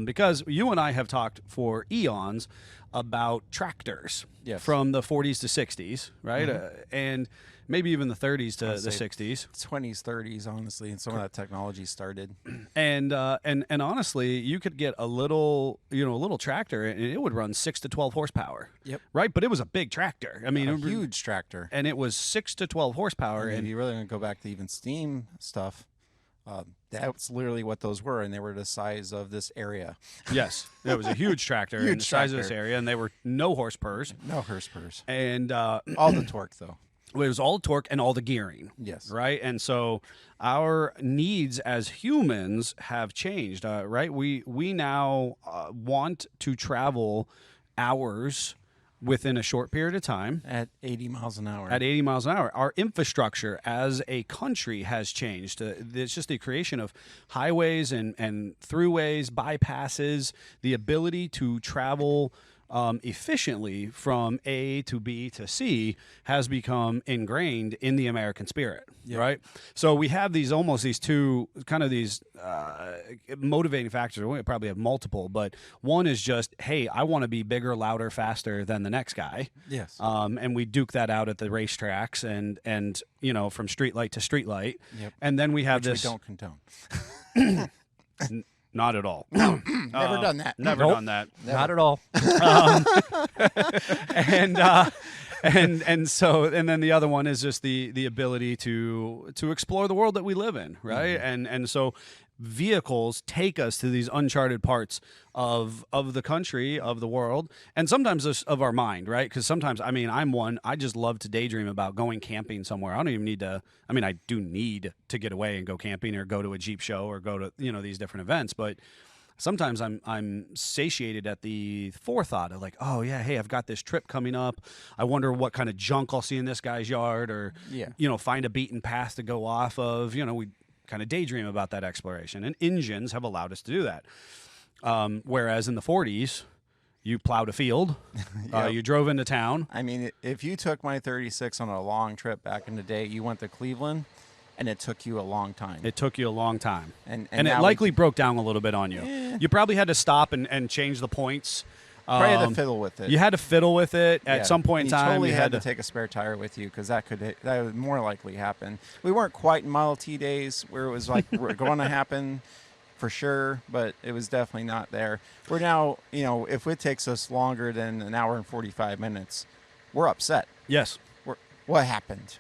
Because you and I have talked for eons about tractors from the 40s to 60s, right? And maybe even the 30s to the 60s. 20s, 30s, honestly, and some of that technology started. And honestly, you could get a little tractor, and it would run 6 to 12 horsepower. Yep. Right? But it was a big tractor. I mean, a huge tractor. And it was 6 to 12 horsepower. And if you really want to go back to even steam stuff, that's literally what those were, and they were the size of this area. Yes, it was a huge tractor in the size of this area, and they were no horsepowers. No horsepowers. And all the torque, though. It was all torque and all the gearing. Yes. Right? And so our needs as humans have changed, right? We now want to travel hours within a short period of time. At 80 miles an hour. At 80 miles an hour. Our infrastructure as a country has changed. It's just the creation of highways and throughways, bypasses, the ability to travel efficiently from A to B to C has become ingrained in the American spirit, right? So we have these two kind of these motivating factors. We probably have multiple, but one is just, hey, I want to be bigger, louder, faster than the next guy. Yes. And we duke that out at the racetracks and you know, from street light to street light. Yep. And then we have Which this. we don't condone. Not at all. Never done that. Never Nope. done that. Not at all. And so then the other one is just the ability to explore the world that we live in, right? And so vehicles take us to these uncharted parts of the country, of the world, and sometimes of our mind, right? Because sometimes, I mean, I just love to daydream about going camping somewhere. I don't even need to, I mean, I do need to get away and go camping or go to a Jeep show or go to, you know, these different events, but sometimes I'm satiated at the forethought of like, oh yeah, hey, I've got this trip coming up. I wonder what kind of junk I'll see in this guy's yard, or you know, find a beaten path to go off of. You know, we kind of daydream about that exploration, and engines have allowed us to do that. Whereas in the 40s, you plowed a field, you drove into town. I mean, if you took my 36 on a long trip back in the day, you went to Cleveland, and it took you a long time. It took you a long time. And it now likely broke down a little bit on you. You probably had to stop and change the points. probably had to fiddle with it. You had to fiddle with it at Yeah. some point in You time. totally you had to take a spare tire with you because that would more likely happen. We weren't quite in Model T days where it was like we're going to happen for sure, but it was definitely not there. We're now, you know, if it takes us longer than an hour and 45 minutes, we're upset. Yes. What happened?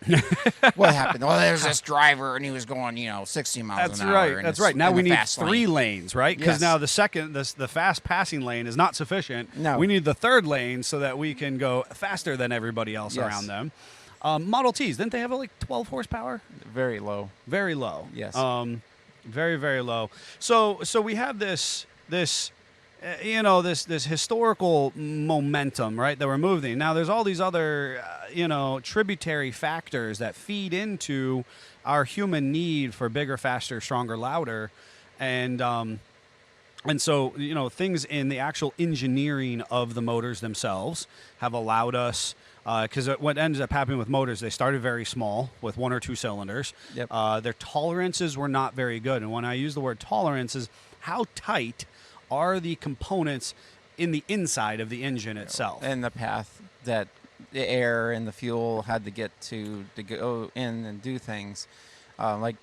What happened? Well, there's this driver, and he was going, 60 miles an hour. Right. and That's it's right. Now in we the need fast 3 lane. lanes, right? Because Yes. now the fast passing lane is not sufficient. No. We need the 3rd lane so that we can go faster than everybody else Yes. around them. Model Ts, didn't they have like 12 horsepower? Very low. Very low. Yes. Very, very low. So we have this historical momentum, right, that we're moving. Now there's all these other tributary factors that feed into our human need for bigger, faster, stronger, louder, and so things in the actual engineering of the motors themselves have allowed us. Because what ended up happening with motors, they started very small with 1 or 2 cylinders. Yep. Their tolerances were not very good. And when I use the word tolerance, is how tight are the components in the inside of the engine itself. And the path that the air and the fuel had to get to go in and do things. Like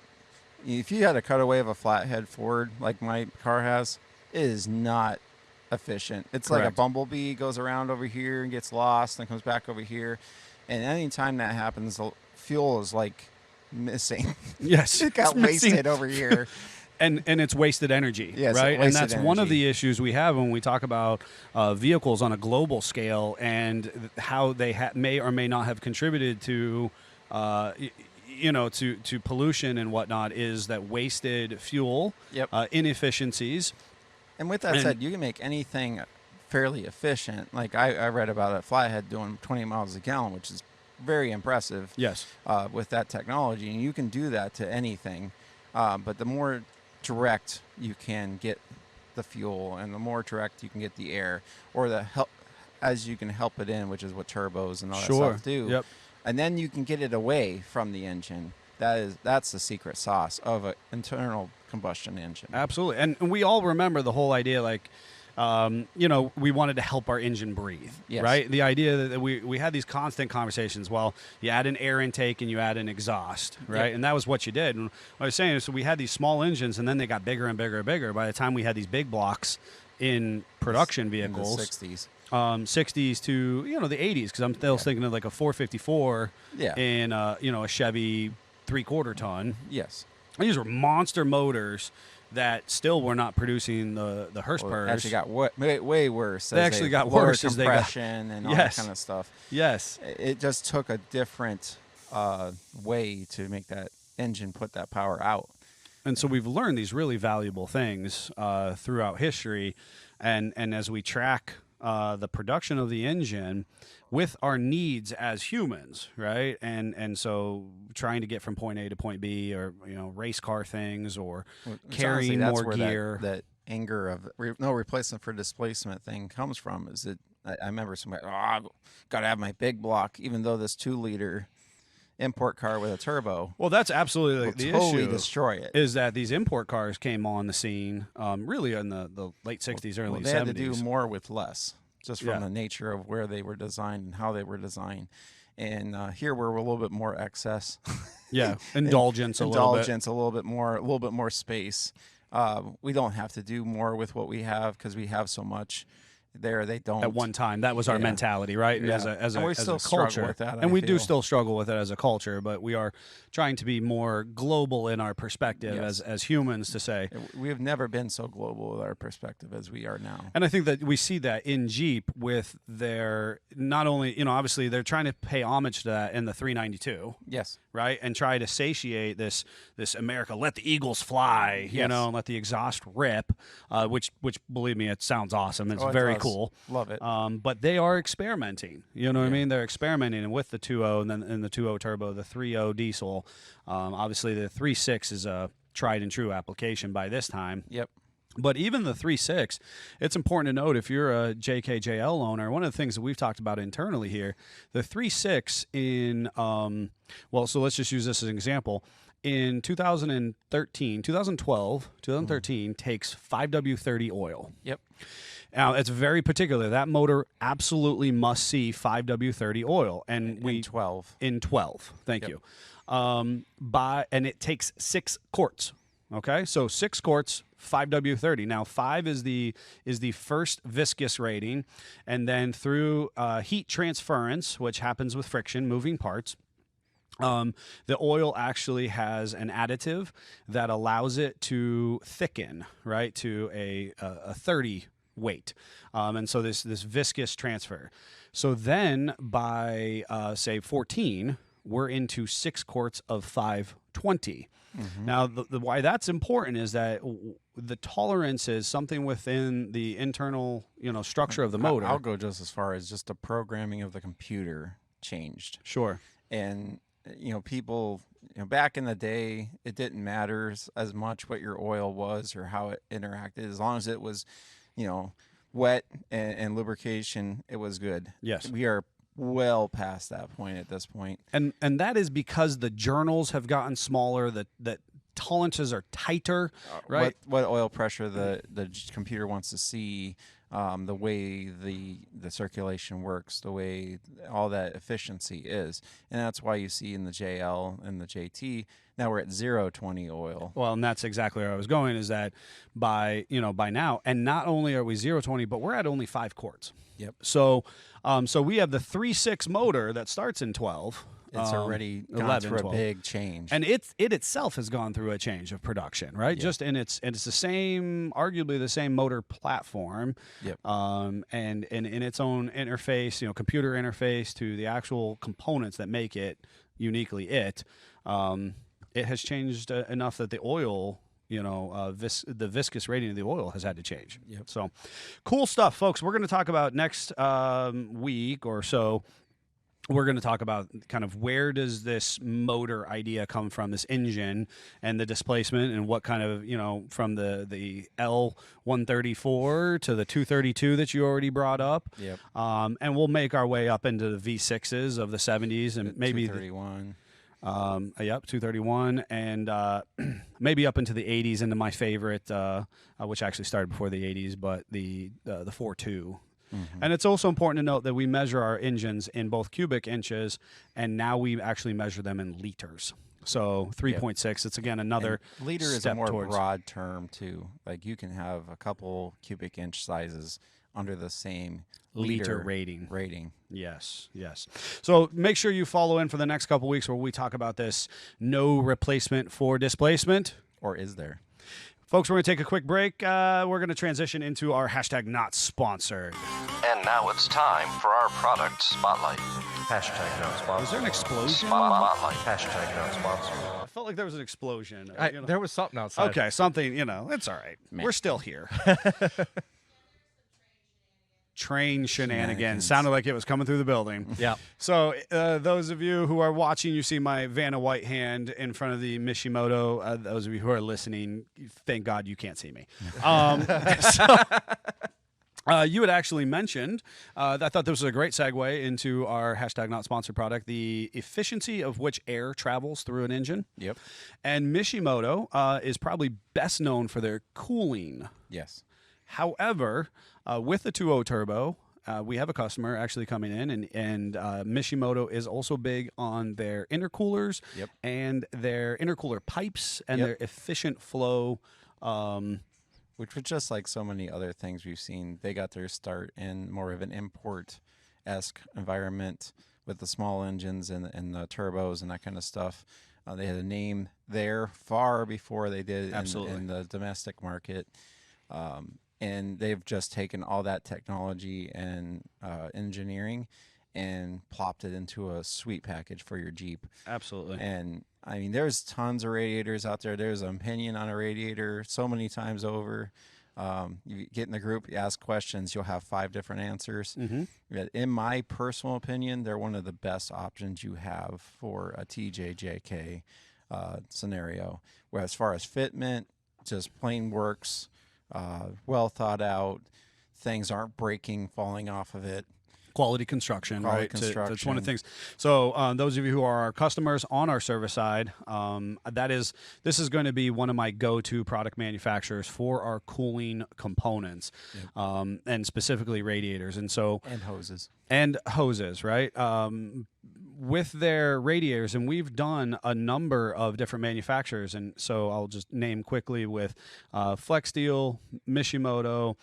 if you had a cutaway of a flathead Ford like my car has, it is not efficient. It's like a Correct. bumblebee goes around over here and gets lost and comes back over here. And anytime that happens, the fuel is like missing. Yes. It got it's missing. wasted over here. And it's wasted energy, Yes, right? And wasted that's one of energy. the issues we have when we talk about vehicles on a global scale and how they may or may not have contributed to, to pollution and whatnot. Is that wasted fuel, Yep. Inefficiencies. And with that said, you can make anything fairly efficient. Like I read about a flathead doing 20 miles a gallon, which is very impressive. Yes. With that technology, and you can do that to anything. But the more direct you can get the fuel, and the more direct you can get the air, or the help as you can help it in, which is what turbos and all that stuff do. Yep. And then you can get it away from the engine. That's the secret sauce of an internal combustion engine. Absolutely. And we all remember the whole idea, like, we wanted to help our engine breathe, Yes. right? The idea that we had these constant conversations. Well, you add an air intake and you add an exhaust, right? Yep. And that was what you did. And what I was saying is, so we had these small engines, and then they got bigger and bigger and bigger. By the time we had these big blocks in production vehicles, In the 60s. 60s to the 80s, because I'm still thinking of like a 454 Yeah. in a Chevy 3/4 ton. Yes. These were monster motors that still were not producing the horsepower. Actually got way worse. They as actually got lower worse as they got- compression and all Yes. that kind of stuff. Yes. It just took a different way to make that engine put that power out. And so we've learned these really valuable things throughout history, and as we track the production of the engine with our needs as humans, right? And so trying to get from point A to point B, or race car things, or Which carrying honestly, that's more where gear. That anger of no replacement for displacement thing comes from. Is that I remember somebody, I got to have my big block, even though this 2-liter import car with a turbo Well, that's absolutely will the totally issue. destroy it. Is that these import cars came on the scene really in the late 60s, early Well, they 70s. had to do more with less, just from Yeah. the nature of where they were designed and how they were designed. And here we're a little bit more excess. Yeah, indulgence a little bit. Indulgence, a little bit more space. We don't have to do more with what we have because we have so much. There, they don't. At one time, that was our Yeah. mentality, right? Yeah. As And we a still struggle culture, with that, and I we do feel. still struggle with it as a culture. But we are trying to be more global in our perspective Yes. as humans, to say. We have never been so global with our perspective as we are now. And I think that we see that in Jeep with their, not only, obviously they're trying to pay homage to that in the 392, Yes. right? And try to satiate this America, let the eagles fly, Yes. and let the exhaust rip, which believe me, it sounds awesome. It's Oh, it very does. cool. Love it. But they are experimenting. You know what I mean? They're experimenting with the 2.0 and then in the 2.0 turbo, the 3.0 diesel. Obviously, the 3.6 is a tried and true application by this time. Yep. But even the 3.6, it's important to note, if you're a JKJL owner, one of the things that we've talked about internally here, the 3.6 in, so let's just use this as an example. In 2013 takes 5W30 oil. Yep. Now, it's very particular. That motor absolutely must see 5W30 oil. And In 12. In 12. Thank you. And it takes 6 quarts. Okay? So 6 quarts, 5W30. Now, 5 is the first viscous rating, and then through heat transference, which happens with friction, moving parts, the oil actually has an additive that allows it to thicken, right, to a 30 weight. And so this viscous transfer. So then by, say, 14, we're into 6 quarts of 520. Now, the why that's important is that the tolerance is something within the internal, structure of the motor. I'll go just as far as just the programming of the computer changed. Sure. And people, back in the day, it didn't matter as much what your oil was or how it interacted, as long as it was, wet and lubrication, it was good. Yes. We are well past that point at this point. And that is because the journals have gotten smaller, that tolerances are tighter, right? What oil pressure the computer wants to see, the way the circulation works, the way all that efficiency is. And that's why you see in the JL and the JT, now we're at 0.20 oil. Well, and that's exactly where I was going, is that by now, and not only are we 0.20, but we're at only 5 quarts. Yep. So we have the 3.6 motor that starts in 12. It's already gone 11, through 12. a big change. And it itself has gone through a change of production, right? Yeah. Just and it's the same, arguably the same motor platform. Yep. And in its own interface, computer interface to the actual components that make it uniquely it has changed enough that the oil, the viscous rating of the oil has had to change. Yep. So cool stuff, folks. We're going to talk about next week or so. We're going to talk about kind of where does this motor idea come from, this engine and the displacement, and what kind of, from the L134 to the 232 that you already brought up. Yep. And we'll make our way up into the V6s of the 70s and maybe 231. 231, and maybe up into the 80s, into my favorite, which actually started before the 80s, but the 4.2. And it's also important to note that we measure our engines in both cubic inches, and now we actually measure them in liters. So 3.6, it's again another And liter is a step more towards. broad term too. Like you can have a couple cubic inch sizes under the same Liter rating. Rating. Yes. So make sure you follow in for the next couple weeks where we talk about this no replacement for displacement. Or is there? Folks, we're going to take a quick break. We're going to transition into our hashtag not sponsored. And now it's time for our product spotlight. Hashtag not sponsored. Was there an explosion? Spotlight. Hashtag not sponsored. I felt like there was an explosion. There was something outside. Okay, something, it's all right. We're still here. train shenanigans. Sounded like it was coming through the building. Yeah. So those of you who are watching, you see my Vanna White hand in front of the Mishimoto. Those of you who are listening, thank God you can't see me. You had actually mentioned, I thought this was a great segue into our hashtag not sponsored product, the efficiency of which air travels through an engine. Yep. And Mishimoto is probably best known for their cooling. Yes. However, with the 2.0 turbo, we have a customer actually coming in, and Mishimoto is also big on their intercoolers Yep. and their intercooler pipes and Yep. their efficient flow. Which was just like so many other things we've seen. They got their start in more of an import-esque environment with the small engines and the turbos and that kind of stuff. They had a name there far before they did in the domestic market. And they've just taken all that technology and engineering and plopped it into a sweet package for your Jeep. Absolutely. And I mean, there's tons of radiators out there. There's an opinion on a radiator so many times over. You get in the group, you ask questions, you'll have 5 different answers. But in my personal opinion, they're one of the best options you have for a TJJK scenario. Where as far as fitment, just plain works, well thought out. Things aren't breaking, falling off of it. Quality construction, right? Construction. That's one of the things. So those of you who are our customers on our service side, this is going to be one of my go-to product manufacturers for our cooling components, and specifically radiators. And hoses, right? With their radiators, and we've done a number of different manufacturers, and so I'll just name quickly with Flex Steel, Mishimoto.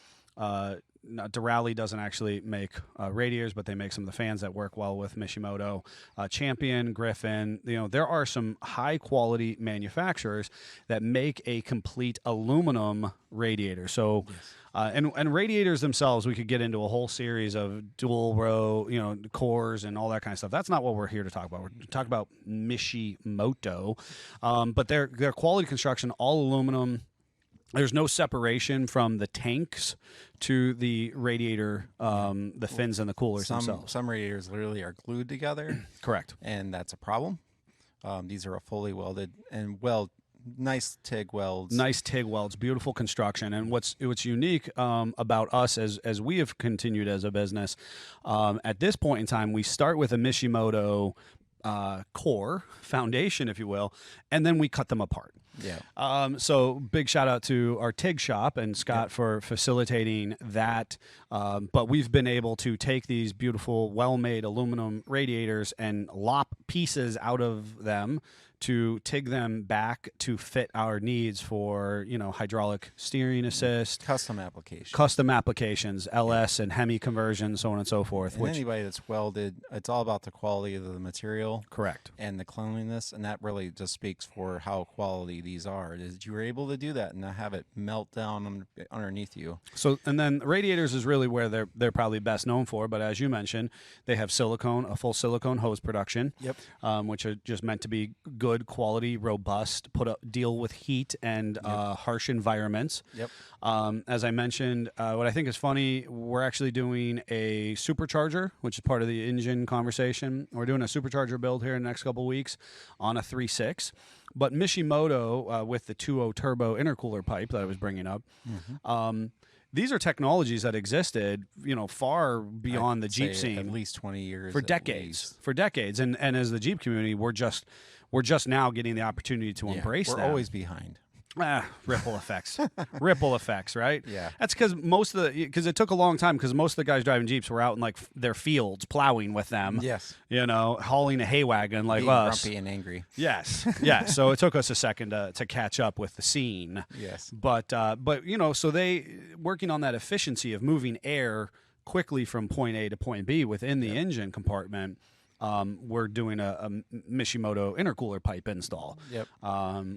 Durali doesn't actually make radiators, but they make some of the fans that work well with Mishimoto. Champion, Griffin, there are some high quality manufacturers that make a complete aluminum radiator. So, and radiators themselves, we could get into a whole series of dual row, cores and all that kind of stuff. That's not what we're here to talk about. We're talking about Mishimoto, but their quality construction, all aluminum. There's no separation from the tanks to the radiator, the fins and the coolers themselves. Some radiators literally are glued together. Correct. And that's a problem. These are a fully welded and nice TIG welds. Nice TIG welds, beautiful construction. And what's unique about us as we have continued as a business, at this point in time, we start with a Mishimoto core foundation, if you will, and then we cut them apart. Yeah. So big shout out to our TIG shop and Scott for facilitating that. But we've been able to take these beautiful, well-made aluminum radiators and lop pieces out of them to TIG them back to fit our needs for, hydraulic steering assist, Custom applications, LS and Hemi conversions, so on and so forth. And anybody that's welded, it's all about the quality of the material. Correct. And the cleanliness, and that really just speaks for how quality these are. Is you were able to do that and not have it melt down underneath you. So, and then radiators is really where they're probably best known for. But as you mentioned, they have a full silicone hose production. Yep. Which are just meant to be good quality, robust, deal with heat and harsh environments. Yep. As I mentioned, what I think is funny, we're actually doing a supercharger, which is part of the engine conversation. We're doing a supercharger build here in the next couple of weeks on a 3.6. But Mishimoto, with the 2.0 turbo intercooler pipe that I was bringing up, these are technologies that existed, far beyond the Jeep scene. At least 20 years. For decades. And as the Jeep community, we're just now getting the opportunity to embrace that. We're always behind. Ripple effects. Ripple effects, right? Yeah. That's because it took a long time because most of the guys driving Jeeps were out in their fields plowing with them. Yes. Hauling a hay wagon like Being us. grumpy and angry. Yes. Yeah. So it took us a second to catch up with the scene. Yes. But so they working on that efficiency of moving air quickly from point A to point B within the engine compartment. We're doing a Mishimoto intercooler pipe install,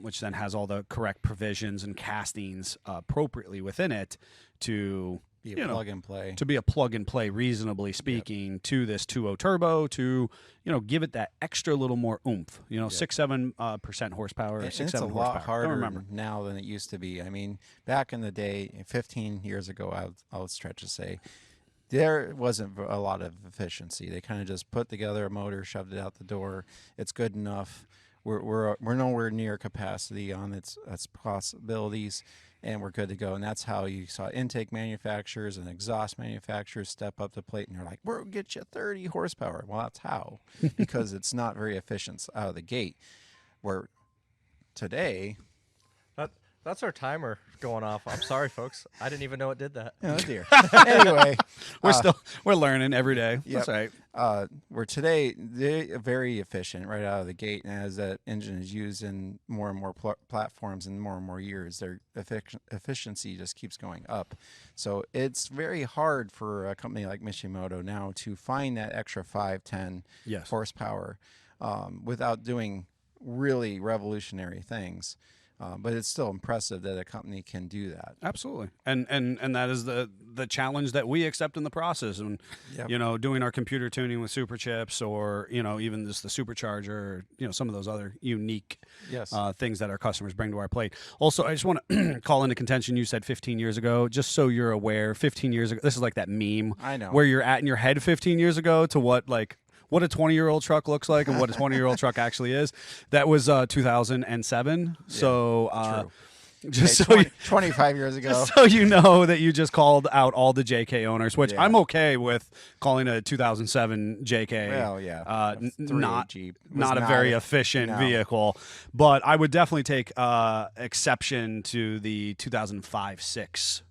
which then has all the correct provisions and castings appropriately within it to be a plug and play. To be a plug and play, reasonably speaking, to this 2.0 turbo to give it that extra little more oomph. 6-7% horsepower, 6-7 horsepower. It's a lot harder now than it used to be. I mean, back in the day, 15 years ago, I would stretch to say, there wasn't a lot of efficiency. They kind of just put together a motor, shoved it out the door. It's good enough. We're nowhere near capacity on its possibilities, and we're good to go. And that's how you saw intake manufacturers and exhaust manufacturers step up to plate, and they're like, "We'll get you 30 horsepower." Well, that's how, because it's not very efficient out of the gate. Where today, That's our timer going off. I'm sorry, folks. I didn't even know it did that. oh dear. Anyway, we're learning every day. Yep. That's right. where today they're very efficient right out of the gate, and as that engine is used in more and more platforms and more years, their efficiency just keeps going up. So it's very hard for a company like Mishimoto now to find that extra 5-10 Yes. horsepower without doing really revolutionary things. But it's still impressive that a company can do that. Absolutely, and that is the challenge that we accept in the process, and Yep. doing our computer tuning with super chips, or even just the supercharger, or, some of those other unique Yes. things that our customers bring to our plate. Also, I just want to call into contention. You said 15 years ago, just so you're aware. 15 years ago, this is like that meme. I know. Where you're at in your head 15 years ago to what a 20-year-old truck looks like and what a 20-year-old truck actually is. That was 2007. So True. just Okay, so 25 years ago. just so you know that you just called out all the JK owners, which Yeah. I'm okay with calling a 2007 JK. Well, yeah. Not 3.8 Jeep was not a very not efficient no. vehicle, but I would definitely take exception to the 2005-6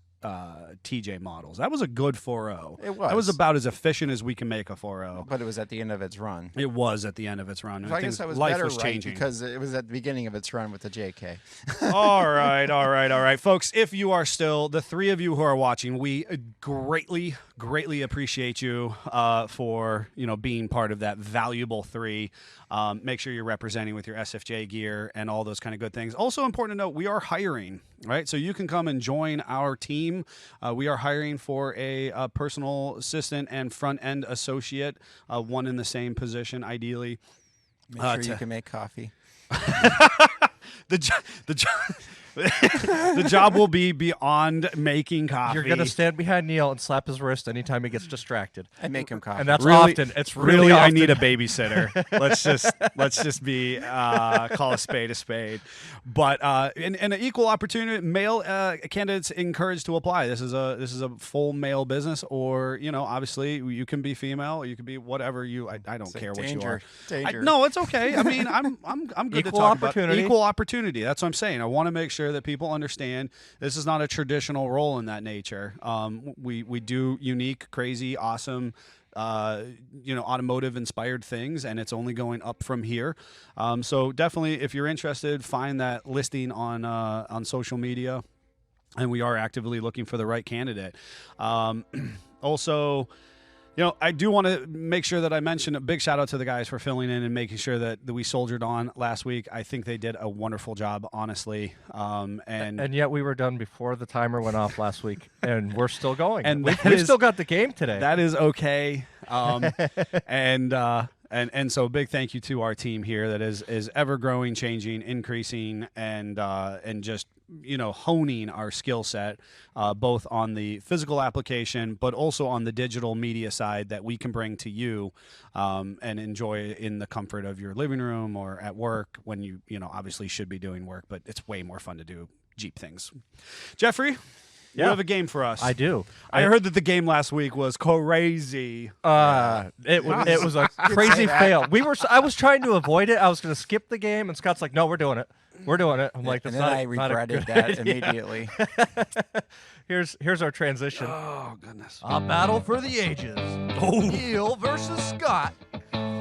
TJ models. That was a good 4.0. It was. That was about as efficient as we can make a 4.0. But it was at the end of its run. It was at the end of its run. So I guess that was life better, was right? changing. Because it was at the beginning of its run with the JK. all right, folks. If you are still the three of you who are watching, we greatly appreciate you for being part of that valuable three. Make sure you're representing with your SFJ gear and all those kind of good things. Also important to note, we are hiring, right? So you can come and join our team. We are hiring for a personal assistant and front end associate, one in the same position, ideally. Make sure you can make coffee. The job will be beyond making coffee. You're going to stand behind Neil and slap his wrist anytime he gets distracted. I make him coffee. And that's Really- often. It's really I often. need a babysitter. let's just be call a spade a spade. But and an equal opportunity, male candidates encouraged to apply. This is a full male business, or obviously you can be female, you can be whatever you. I don't care what you are. Danger. No, it's okay. I mean, I'm good to Equal talk opportunity. about equal opportunity. That's what I'm saying. I want to make sure that people understand this is not a traditional role in that nature. We do unique, crazy, awesome, automotive inspired things, and it's only going up from here. So definitely, if you're interested, find that listing on social media, and we are actively looking for the right candidate. Also, I do want to make sure that I mention a big shout out to the guys for filling in and making sure that we soldiered on last week. I think they did a wonderful job, honestly. And yet we were done before the timer went off last week, and we're still going. And we've that is- still got the game today. that is okay. And so big thank you to our team here that is ever growing, changing, increasing, and just honing our skill set, both on the physical application, but also on the digital media side that we can bring to you and enjoy in the comfort of your living room or at work when you obviously should be doing work, but it's way more fun to do Jeep things. Jeffrey, you have a game for us. I do. I heard that the game last week was crazy. It was a crazy fail. I was trying to avoid it. I was going to skip the game, and Scott's like, "No, we're doing it. We're doing it." I'm like, and "That's then not." I not a regretted good that idea." immediately. Here's our transition. Oh, goodness. A battle for the ages. Neil versus Scott.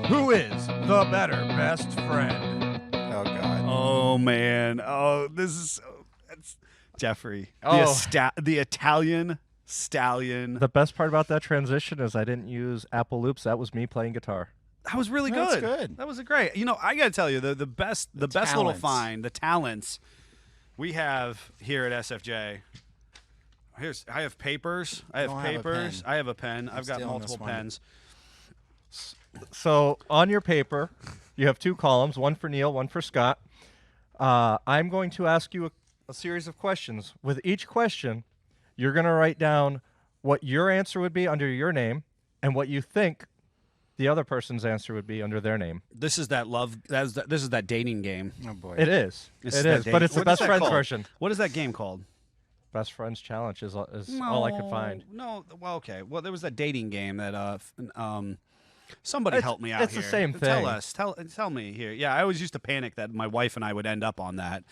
Who is the better best friend? Oh God. Oh, man. Oh, this is that's Jeffrey. Oh. The Italian stallion. The best part about that transition is I didn't use Apple Loops. That was me playing guitar. That was really That's good. good. That was a great. I got to tell you, the best little talents. find, the talents we have here at SFJ. I have papers. I have don't have a papers. pen. I have a pen. I've got stealing multiple this one. pens. So on your paper, you have two columns, one for Neil, one for Scott. I'm going to ask you a series of questions. With each question, you're going to write down what your answer would be under your name and what you think the other person's answer would be under their name. This is that love. This is that dating game. Oh boy. It is. This It is that is. dating- But it's the what is best that friends called? version. What is that game called? Best friends challenge is all I could find. No. Well, okay. Well, there was that dating game that somebody help me out it's here. the same Tell thing. us. Tell me here. Yeah, I always used to panic that my wife and I would end up on that.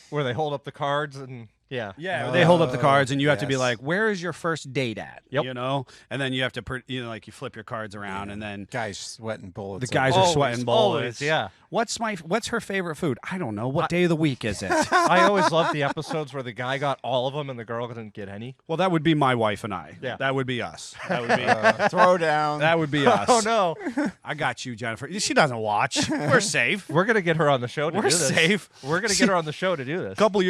Where they hold up the cards and yeah. Yeah, they hold up the cards, and you have to be yes. like, "Where is your first date at?" Yep. You know, and then you have to, like you flip your cards around, and then Guys sweating bullets. the guys are Always, sweating always, bullets. yeah. What's her favorite food? I don't know. What day of the week is it? I always loved the episodes where the guy got all of them and the girl didn't get any. Well, that would be my wife and I. Yeah. That would be us. That would be Throw down. that would be us. Oh no. I got you, Jennifer. She doesn't watch. We're safe. We're gonna get her on the show to We're do this. safe. We're gonna get her on the show to do this. Couple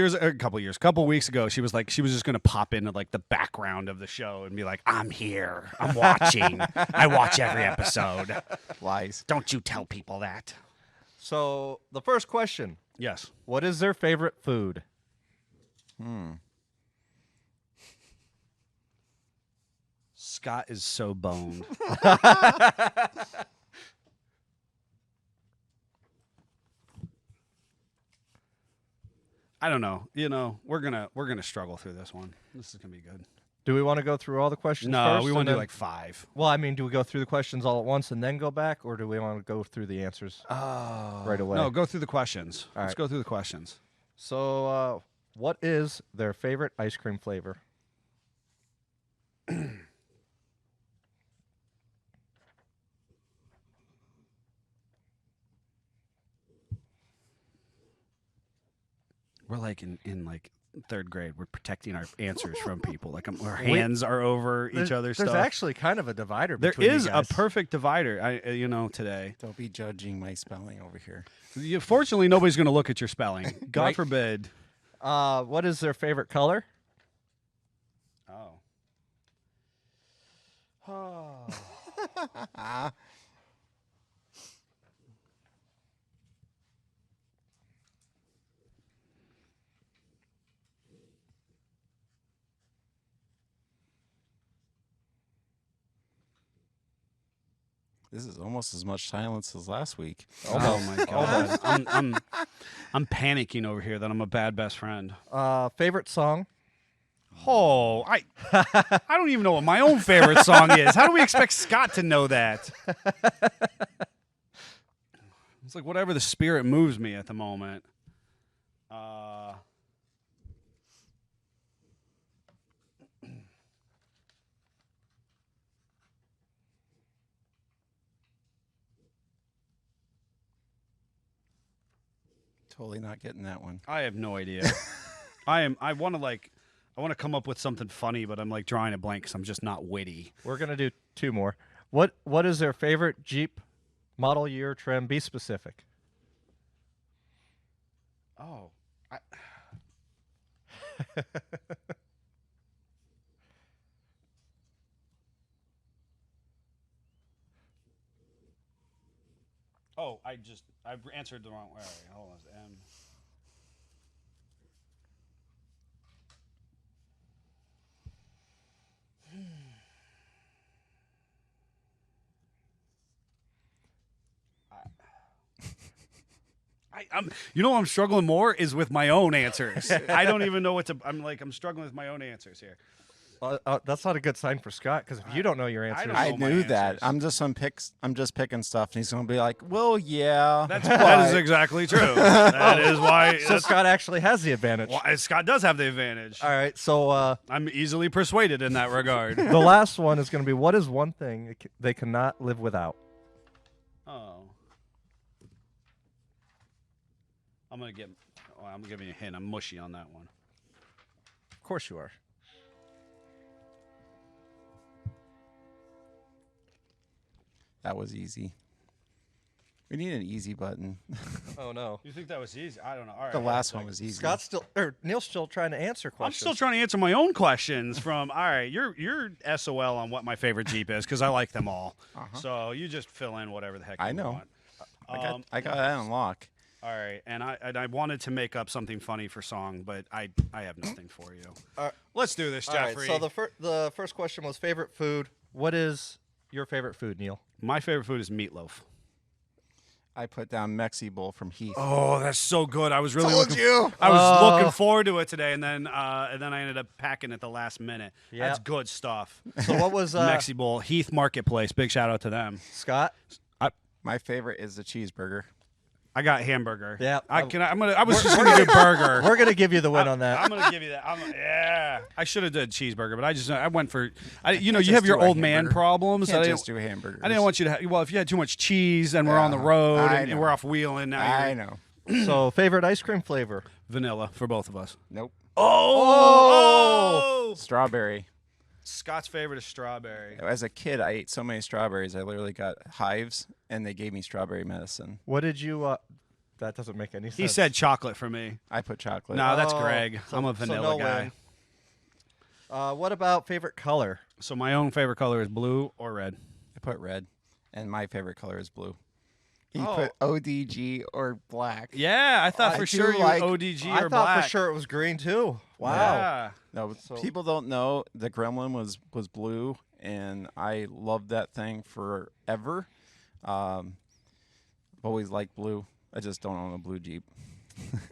weeks ago, she was just gonna pop into like the background of the show and be like, "I'm here. I'm watching. I watch every episode. Lies. Don't you tell people that." So the first question: Yes. what is their favorite food? Scott is so boned. I don't know. You know, we're gonna struggle through this one. This is gonna be good. Do we want to go through all the questions No, first? we and want to do then- like 5. Well, I mean, do we go through the questions all at once and then go back, or do we want to go through the answers right away? No, go through the questions. All Let's right. go through the questions. So, what is their favorite ice cream flavor? We're like in like 3rd grade. We're protecting our answers from people. Like our hands are over each other's There's stuff. actually kind of a divider. There between is you a guys. perfect divider. Today. Don't be judging my spelling over here. Fortunately, nobody's going to look at your spelling. God Right. forbid. What is their favorite color? Oh. This is almost as much silence as last week. Oh my God. I'm panicking over here that I'm a bad best friend. Favorite song? Oh, I don't even know what my own favorite song is. How do we expect Scott to know that? It's like whatever the spirit moves me at the moment. Totally not getting that one. I have no idea. I want to come up with something funny, but I'm like drawing a blank because I'm just not witty. We're gonna do 2 more. What is their favorite Jeep model year trim? Be specific. Oh, I've answered the wrong way. Hold on, M. You know, I'm struggling more is with my own answers. I don't even know what to. I'm struggling with my own answers here. That's not a good sign for Scott because if you don't know your answers, don't I know my knew that. answers. I'm just picking stuff, and he's gonna be like, "Well, yeah." That is exactly true. That is why. so Scott actually has the advantage. Scott does have the advantage. All right, so I'm easily persuaded in that regard. the last one is going to be: what is one thing they cannot live without? Oh. I'm giving you a hint. I'm mushy on that one. Of course you are. That was easy. We need an easy button. Oh no, You think that was easy? I don't know. All right. The last one was easy. Scott's still or Neil's still trying to answer I'm questions. still trying to answer my own questions from. All right, you're SOL on what my favorite Jeep is because I like them all. So you just fill in whatever the heck I you know. want. I got that on lock. All right, and I wanted to make up something funny for song, but I have nothing for you. Let's do this, All right, Jeffrey. so the first question was favorite food. What is your favorite food, Neil? My favorite food is meatloaf. I put down Mexi Bowl from Heath. Oh, that's so good. I was really Told looking. you. I was looking forward to it today, and then I ended up packing at the last minute. Yeah. That's good stuff. So what was Mexi Bowl, Heath Marketplace. Big shout out to them. Scott? My favorite is the cheeseburger. I got hamburger. Yeah. I was just gonna do burger. We're gonna give you the win on that. I'm gonna give you that. Yeah. I should have done cheeseburger, but I went for. You just have your do a old man hamburger. problems. Can't I didn't- just do hamburgers. I didn't want you to. Well, if you had too much cheese and we're on the road I and know. we're off wheeling, now I you're know. So favorite ice cream flavor? vanilla for both of us. Nope. Oh! Strawberry. Scott's favorite is strawberry. As a kid, I ate so many strawberries. I literally got hives, and they gave me strawberry medicine. What did you? That doesn't make any sense. He said chocolate for me. I put chocolate. No, that's Oh, Greg. so- I'm a so vanilla no guy. win. What about favorite color? So my own favorite color is blue or red. I put red, and my favorite color is blue. He Oh. put ODG or black. Yeah, I thought I for do sure you like- ODG I or thought black. for sure it was green too. Wow. Yeah. No, So- people don't know the Gremlin was blue, and I loved that thing forever. Always liked blue. I just don't own a blue Jeep.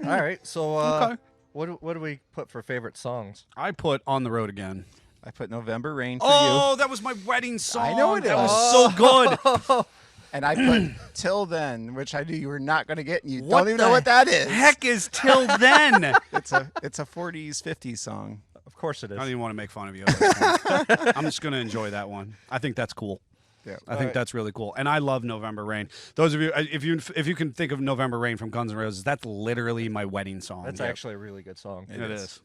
All right. So Okay. what do we put for favorite songs? I put On the Road Again. I put November Rain for Oh, that was my wedding song. I know it That is. was so good. you, and I put Till Then, which I knew you were not going to get, and you What don't even the know what that is. Heck is Till Then. It's a 40s, 50s song. Of course it is. I don't even want to make fun of you. At this point. I'm just going to enjoy that one. I think that's cool. Yeah. I think that's really cool, and I love November Rain. Those of you, if you can think of November Rain from Guns N' Roses, that's literally my wedding song. That's actually a really good song. it is.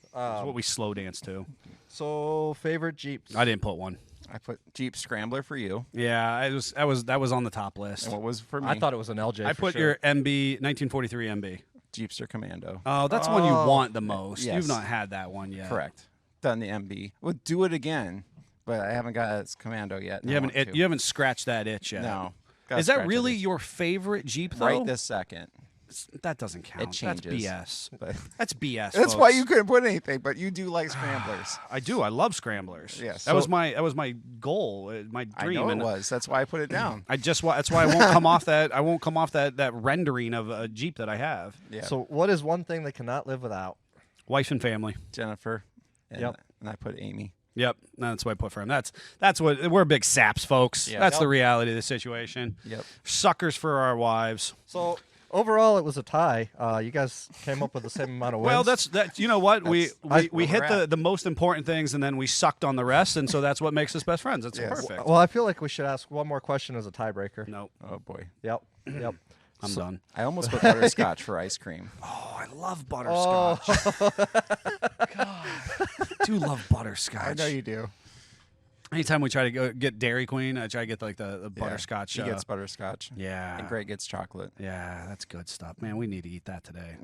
It's what we slow dance to. So favorite Jeeps. I didn't put one. I put Jeep Scrambler for you. Yeah, that was on the top list. And what was for me? I thought it was an LJ. I for put sure. your MB 1943 MB. Jeepster Commando. Oh, that's the one you want the most. Yes. You've not had that one yet. Correct. Done the MB. We'll do it again, but I haven't got its Commando yet. and You I haven't want to. you haven't scratched that itch yet. No. Gotta Is that scratch really it. your favorite Jeep though? Right this second? That doesn't count. It changes. That's BS. But That's BS. That's why folks. you couldn't put anything, but you do like scramblers. I do. I love scramblers. Yes. That was my goal, my I dream. know it and was. That's why I put it down. that's why I won't come off that. I won't come off that rendering of a Jeep that I have. Yeah. So what is one thing they cannot live without? Wife and family. Jennifer. And, Yep. and I put Amy. Yep, that's what I put for him. That's what we're big saps, folks. Yeah. That's Yep. the reality of the situation. Yep. Suckers for our wives. So overall, it was a tie. You guys came up with the same amount of wins. Well, that's you know what we That's we where hit we're the most important things and then we sucked on the rest, and so that's what makes us best friends. It's Yes. perfect. Well, I feel like we should ask one more question as a tiebreaker. No, Oh boy. Yep. Yep. I'm done. I almost put butterscotch for ice cream. Oh, I love butterscotch. I do love butterscotch. I know you do. Anytime we try to go get Dairy Queen, I try to get like the butterscotch. She gets butterscotch. yeah, And Greg gets chocolate. Yeah, that's good stuff, man. We need to eat that today.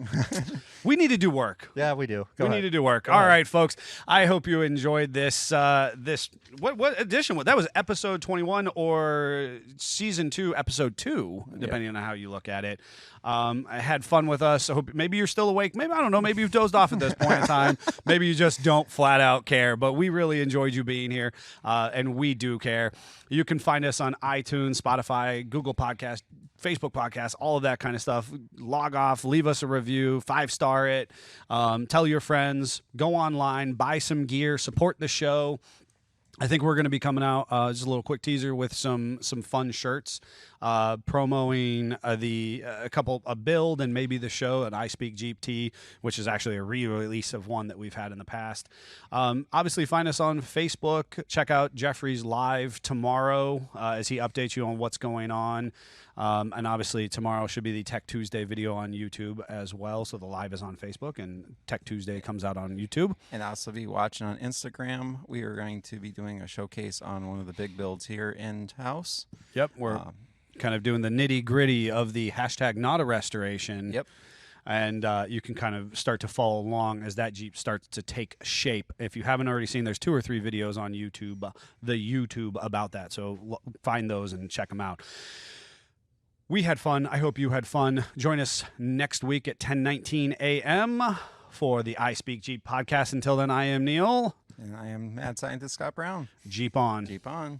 We need to do work. Yeah, we do. Go We ahead. need to do work. All right, folks. I hope you enjoyed this. This what edition? That was episode 21 or season 2, episode 2, depending on how you look at it. I had fun with us. I hope maybe you're still awake. Maybe I don't know. Maybe you've dozed off at this point in time. Maybe you just don't flat out care. But we really enjoyed you being here, and we do care. You can find us on iTunes, Spotify, Google Podcast, Facebook Podcast, all of that kind of stuff. Log off, leave us a review, 5-star it, tell your friends, go online, buy some gear, support the show. I think we're going to be coming out, just a little quick teaser, with some fun shirts, promoting a build and maybe the show, an I Speak Jeep tee, which is actually a re-release of one that we've had in the past. Obviously, find us on Facebook. Check out Jeffrey's live tomorrow as he updates you on what's going on. And obviously, tomorrow should be the Tech Tuesday video on YouTube as well. So the live is on Facebook, and Tech Tuesday comes out on YouTube. And also be watching on Instagram. We are going to be doing a showcase on one of the big builds here in house. Yep, we're kind of doing the nitty gritty of the hashtag not a restoration. Yep. And you can kind of start to follow along as that Jeep starts to take shape. If you haven't already seen, there's 2 or 3 videos on YouTube, the YouTube about that. So find those and check them out. We had fun. I hope you had fun. Join us next week at 10:19 a.m. for the I Speak Jeep podcast. Until then, I am Neil. And I am mad scientist Scott Brown. Jeep on. Jeep on.